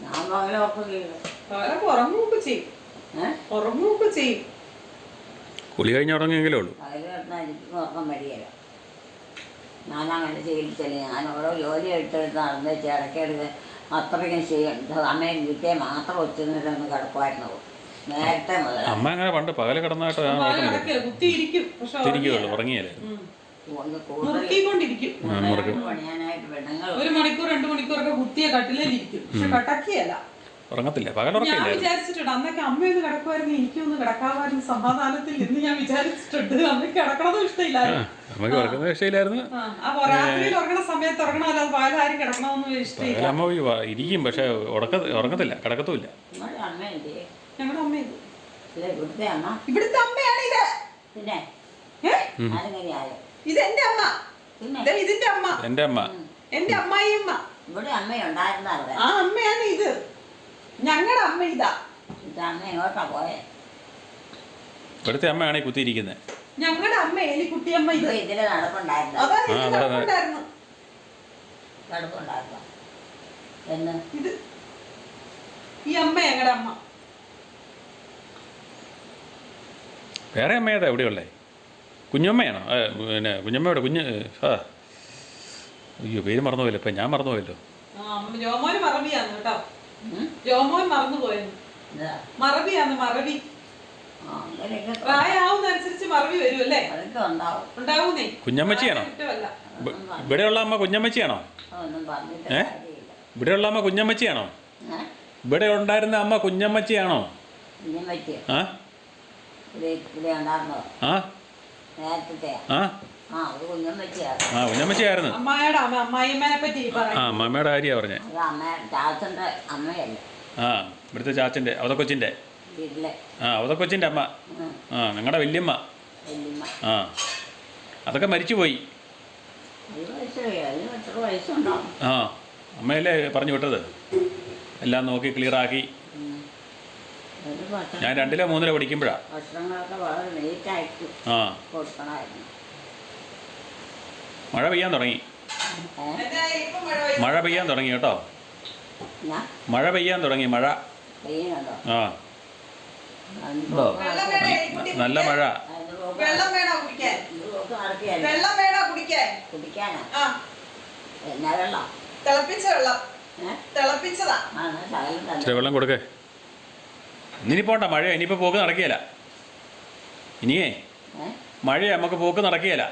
D: ഞാൻ പകലൊക്കില്ല.
C: പകലൊക്കെ ഉറങ്ങുകയൊക്കെ ചെയ്യും, ഉറങ്ങുകയൊക്കെ ചെയ്യും.
A: കുളി കഴിഞ്ഞ് ഉറങ്ങിയെങ്കിലേ ഉള്ളൂ.
D: പകല് കിടന്നാൽ എനിക്ക് ഉറക്കം വരികയില്ല. ഞാനങ്ങനെ ശീലിച്ചില്ല. ഞാൻ ഓരോ ജോലി എടുത്തെടുത്ത് നടന്ന് ഇടയ്ക്കെടുത്ത് അത്രയ്ക്കും സമയം കിട്ടിയ മാത്രം ഒത്തുനിന്ന് കിടക്കുമായിരുന്നു നേരത്തെ മുതൽ.
A: അമ്മ അങ്ങനെ പണ്ട് പകല് കിടന്നായിട്ട് തിരിക്കുള്ളൂ, ഉറങ്ങിയല്ലേ?
D: പണിയാനായിട്ട് പെണ്ണുങ്ങൾ
C: 1 മണിക്കൂർ 2 മണിക്കൂറൊക്കെ കുത്തിയ കട്ടിലിരിക്കും, പക്ഷെ കടക്കിയല്ല.
A: ഉറങ്ങത്തില്ല,
C: ഞാൻ വിചാരിച്ചിട്ടുണ്ട് അന്നൊക്കെ അമ്മയൊന്ന് കിടക്കുമായിരുന്നു, എനിക്കൊന്ന് കിടക്കാമായിരുന്നു സമാധാനത്തിൽ എന്ന് ഞാൻ വിചാരിച്ചിട്ടുണ്ട്. അമ്മയ്ക്ക് കിടക്കണതും ഇഷ്ടമില്ലായിരുന്നു. രാത്രിയിൽ ഉറങ്ങണ സമയത്ത് ഉറങ്ങണം, അല്ലാതെ പകലാരും കിടക്കണമെന്നും ഇഷ്ടമില്ല.
A: അമ്മ ഇരിക്കും, പക്ഷെ ഉറങ്ങത്തില്ല, കിടക്കത്തുമില്ല.
C: ഞങ്ങളുടെ അമ്മ ഇത്
D: ഇവിടുത്തെ
C: അമ്മയാണ് ഇത്.
D: പിന്നെ
C: ഇത് എന്റെ അമ്മ, ഇതിന്റെ അമ്മ,
A: എന്റെ അമ്മ,
C: എന്റെ അമ്മായി അമ്മ.
D: ഇവിടെ അമ്മയുണ്ടായിരുന്ന
C: ആ അമ്മയാണ് ഇത്. ഞങ്ങളുടെ അമ്മ ഇതാ.
D: അമ്മ എങ്ങോട്ടാ പോയെ?
A: ഇവിടുത്തെ അമ്മയാണ് കുത്തിയിരിക്കുന്നത്.
C: ഞങ്ങളുടെ അമ്മ എലിക്കുട്ടിയമ്മ. ഇത്
D: ഇതില് നടപ്പുണ്ടായിരുന്നു. നടപ്പുണ്ടായിരുന്നു എന്ന്
C: ഇത് ഈ അമ്മ ഞങ്ങളുടെ അമ്മ.
A: വേറെ അമ്മ ഏതാ എവിടെയുള്ളേ? കുഞ്ഞമ്മയാണോ? പിന്നെ കുഞ്ഞമ്മയുടെ അയ്യോ പേര് മറന്നുപോയല്ലോ. ഇപ്പം ഞാൻ മറന്നുപോയല്ലോ.
C: ജോമോന് മറവിയാന്ന് കേട്ടോ. ജോമോൻ മറന്നുപോയെന്ന്. മറവിയാന്ന്, മറവി. പ്രായമാവുന്നതനുസരിച്ച് മറവി വരും അല്ലേ? ഉണ്ടാവുന്നേ.
A: കുഞ്ഞമ്മച്ചിയാണോ? ഇവിടെയുള്ള അമ്മ കുഞ്ഞമ്മച്ചിയാണോ? ഇവിടെയുള്ള അമ്മ കുഞ്ഞമ്മച്ചിയാണോ? ഇവിടെ ഉണ്ടായിരുന്ന അമ്മ കുഞ്ഞമ്മച്ചിയാണോ? ആ കുഞ്ഞമ്മച്ചിയായിരുന്നു. അമ്മമ്മയുടെ കാര്യ പറഞ്ഞേ. ആ ഇവിടുത്തെ ചാച്ചൻ്റെ അവതക്കൊച്ചിൻ്റെ. അവതക്കൊച്ചിൻ്റെ അമ്മ. ഞങ്ങളുടെ വല്യമ്മ. ആ അതൊക്കെ മരിച്ചുപോയി. ആ അമ്മയല്ലേ പറഞ്ഞു വിട്ടത്, എല്ലാം നോക്കി ക്ലിയറാക്കി. ഞാൻ 2-ലോ 3-ലോ പഠിക്കുമ്പോഴാ. ആ മഴ പെയ്യാൻ തുടങ്ങി. മഴ പെയ്യാൻ തുടങ്ങി കേട്ടോ. മഴ പെയ്യാൻ തുടങ്ങി. മഴ. ആ നല്ല മഴ.
C: വെള്ളം വേണോ കുടിക്കാൻ? വെള്ളം വേണോ കുടിക്കാൻ? തിളപ്പിച്ച വെള്ളം. തിളപ്പിച്ചതാ.
A: വെള്ളം കൊടുക്കേ. ഇനി പോണ്ട, മഴ ഇനിയിപ്പോൾ പോക്ക് നടക്കുകയില്ല. ഇനിയേ മഴ നമുക്ക് പോക്ക് നടക്കുകയില്ല,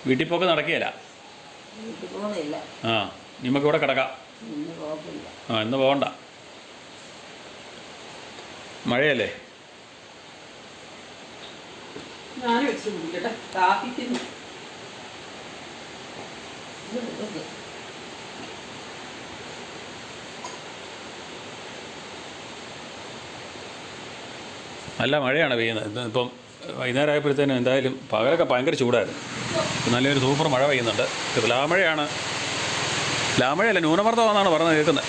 A: വീട്ടിൽ പോക്ക് നടക്കുകയില്ല. ആ നമുക്ക് ഇവിടെ കിടക്കാം. ആ ഇന്ന് പോകണ്ട, മഴയല്ലേ.
C: ഞാനും വെച്ച് കുടിക്കട്ടെ, ദാഹിക്കുന്നു.
A: നല്ല മഴയാണ് പെയ്യുന്നത്. ഇപ്പം വൈകുന്നേരം ആയപ്പോഴത്തേനും എന്തായാലും പകലൊക്കെ ഭയങ്കര ചൂടായിരുന്നു. നല്ലൊരു സൂപ്പർ മഴ പെയ്യുന്നുണ്ട്. തുലാമഴയാണ്. ലാമഴയല്ല, ന്യൂനമർദ്ദമാണെന്നാണ് പറഞ്ഞത് കേൾക്കുന്നത്.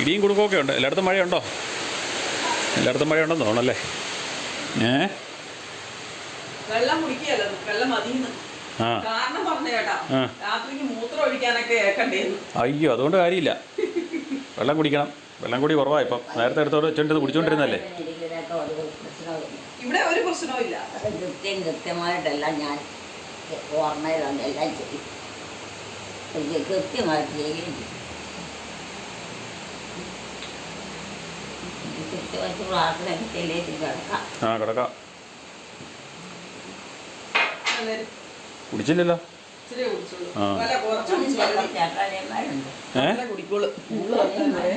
A: ഇടിയും കുടുക്കമൊക്കെ ഉണ്ട്. എല്ലായിടത്തും മഴയുണ്ടോ? എല്ലായിടത്തും മഴയുണ്ടെന്ന് തോന്നല്ലേ?
C: വെള്ളം കുടിക്കുകയല്ലോ, വെള്ളം മതിയെന്ന്.
A: ആ
C: കാരണം പറഞ്ഞു കേട്ടാ, രാത്രിക്ക് മൂത്രം ഒഴിക്കാനൊക്കെ ഏക്കണ്ടേന്ന്.
A: അയ്യോ, അതുകൊണ്ട് കാര്യമില്ല. വെള്ളം കുടിക്കണം. വെള്ളം കൂടി കുറവാണ് ഇപ്പം. നേരത്തെ എടുത്തോട് വെച്ചോണ്ട് കുടിച്ചോണ്ടിരുന്നല്ലേ?
C: ഇവിടെ ഒരു പ്രശ്നവും ഇല്ല.
D: കൃത്യമായിട്ടെല്ലാം ഞാൻ ഓർമ്മയിലുണ്ട്, എല്ലാം ചെയ്യും. കൃത്യമായിട്ട് ചെയ്യുകയും ചെയ്യും. കൃത്യമായിട്ട് പ്രാർത്ഥനയൊക്കെ ചെല്ലേറ്റ് കിടക്കാം.
A: ആ കിടക്കാം. കുടിച്ചില്ലല്ലോ.
D: ചേട്ടാനിയന്മാരുണ്ട്.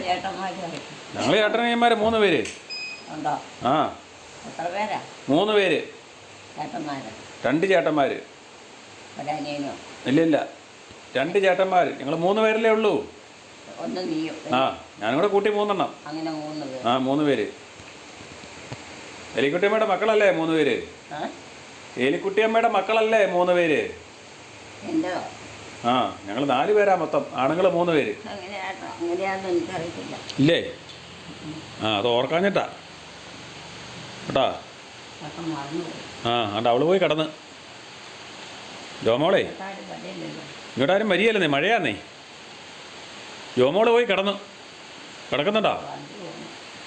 D: ചേട്ടന്മാരുമായിട്ട്
A: ഞങ്ങൾ ചേട്ടനിയന്മാർ 3 പേര്
D: ഉണ്ടോ?
A: ആ
D: എത്ര പേരാ?
A: 3 പേര്.
D: ചേട്ടന്മാര്
A: 2 ചേട്ടന്മാർ.
D: ഒരനിയനോ?
A: ഇല്ല 2 ചേട്ടന്മാർ. ഞങ്ങൾ 3 പേരല്ലേ ഉള്ളൂ.
D: ഒന്ന് നീയോ?
A: ആ ഞാനും കൂടെ കൂട്ടി 3 എണ്ണം.
D: അങ്ങനെ 3 പേര്.
A: ആ 3 പേര്. എലിക്കുട്ടിയമ്മയുടെ മക്കളല്ലേ 3 പേര്? എലിക്കുട്ടിയമ്മയുടെ മക്കളല്ലേ 3 പേര്?
D: എന്തോ?
A: ആ ഞങ്ങൾ 4 പേരാ മൊത്തം. ആണുങ്ങൾ 3 പേര്.
D: അങ്ങനെയാണെന്ന് എനിക്കറിയത്തില്ല.
A: ഇല്ലേ? ആ അത് ഓർക്കാഞ്ഞിട്ടാ കേട്ടാ.
D: അതൊക്കെ മറന്നുപോയി.
A: ആ ആണ്ട് അവള് പോയി കിടന്ന്. ജോമോളെ ഇങ്ങോട്ടാരും വരികയല്ലേ, മഴയാന്നേ. ജോമോള് പോയി കിടന്നു. കിടക്കുന്നുണ്ടോ?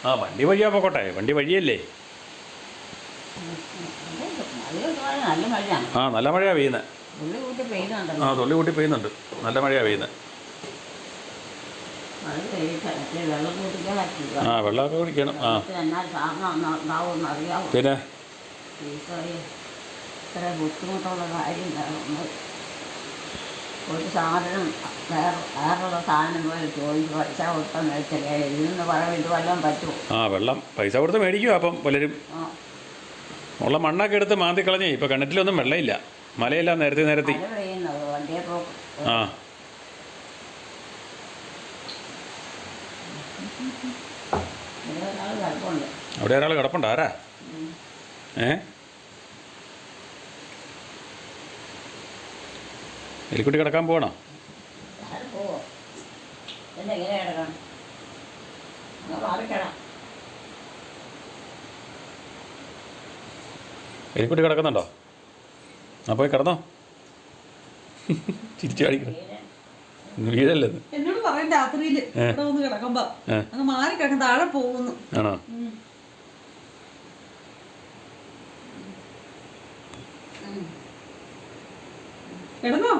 A: ആ വണ്ടി വഴിയാ പോക്കോട്ടെ, വണ്ടി വഴിയല്ലേ.
D: നല്ല മഴയാണ്.
A: ആ നല്ല മഴയാ പെയ്യുന്നത്.
D: തുള്ളി കൂട്ടി പെയ്യുന്നുണ്ടോ?
A: ആ തുള്ളി കൂട്ടി പെയ്യുന്നുണ്ട്. നല്ല മഴയാ പെയ്യുന്നത്.
D: അത് കഴിഞ്ഞിട്ട് വെള്ളം കുടിക്കാൻ പറ്റില്ല.
A: ആ വെള്ളമൊക്കെ കുടിക്കണം. ആ
D: എന്നാൽ സാറിന് ഉണ്ടാവുമെന്ന് അറിയാമോ?
A: പിന്നെ
D: ഇത്ര ബുദ്ധിമുട്ടുള്ള കാര്യം ഒരു സാധനം വേറുള്ള സാധനം പോലെ ചോദിച്ച് പൈസ കൊടുത്താൽ മേടിച്ചല്ലേ ഇതിന്ന് പറയാൻ ഇത് വല്ലതും പറ്റുമോ?
A: ആ വെള്ളം പൈസ കൊടുത്ത് മേടിക്കും. അപ്പം പലരും ഉള്ള മണ്ണൊക്കെ എടുത്ത് മാന്തി കളഞ്ഞേ. ഇപ്പം കിണറ്റിലൊന്നും വെള്ളമില്ല. മലയെല്ലാം നിരത്തി
D: വണ്ടിയെ പോക്ക്.
A: ആ
D: കിടപ്പുണ്ട്.
A: അവിടെ ഒരാൾ കിടപ്പുണ്ട്. ആരാ? എലിക്കുട്ടി കിടക്കാൻ പോകണോ?
D: പോവോ? എങ്ങനെ കിടക്കണം? മാറിക്കണം.
A: എലിക്കുട്ടി കിടക്കുന്നുണ്ടോ? ആ പോയി കിടന്നോ. ചിരിച്ചു കാണിക്കണം. വീഴല്ലേ?
C: എന്നോട് പറയും രാത്രിയില് ഇവിടെ വന്ന് കിടക്കുമ്പോ അങ്ങ് മാറി കിടക്കും, താഴെ പോകുന്നു.
A: ആണോ?
C: കിടന്നോ?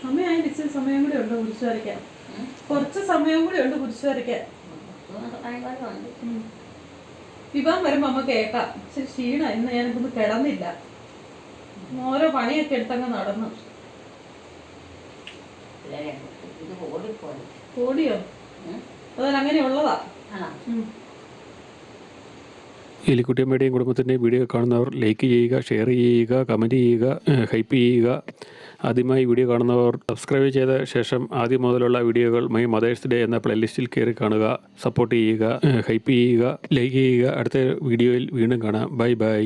C: സമയമായി. ഇച്ചിരി സമയം കൂടി ഉണ്ട് കുരിശ് വരയ്ക്കാൻ. കുറച്ച് സമയം കൂടി ഉണ്ട് കുരിശ് വരയ്ക്കാൻ. വിവാൻ വരുമ്പോ അമ്മ കേക്കാം. ഇച്ചിരി ക്ഷീണ. ഇന്ന് ഞാനിപ്പൊന്ന് കിടന്നില്ല. ഓരോ പണിയൊക്കെ എടുത്തങ്ങ് നടന്നു. ഓടിയോ? അതല്ല അങ്ങനെയുള്ളതാ.
B: എലിക്കുട്ടിയമ്മയുടെയും കുടുംബത്തിൻ്റെയും വീഡിയോ കാണുന്നവർ ലൈക്ക് ചെയ്യുക, ഷെയർ ചെയ്യുക, കമൻറ്റ് ചെയ്യുക, ഹൈപ്പ് ചെയ്യുക. ആദ്യമായി വീഡിയോ കാണുന്നവർ സബ്സ്ക്രൈബ് ചെയ്ത ശേഷം ആദ്യം മുതലുള്ള വീഡിയോകൾ മൈ മദേഴ്സ് ഡേ എന്ന പ്ലേലിസ്റ്റിൽ കയറി കാണുക. സപ്പോർട്ട് ചെയ്യുക, ഹൈപ്പ് ചെയ്യുക, ലൈക്ക് ചെയ്യുക. അടുത്ത വീഡിയോയിൽ വീണ്ടും കാണാം. Bye bye.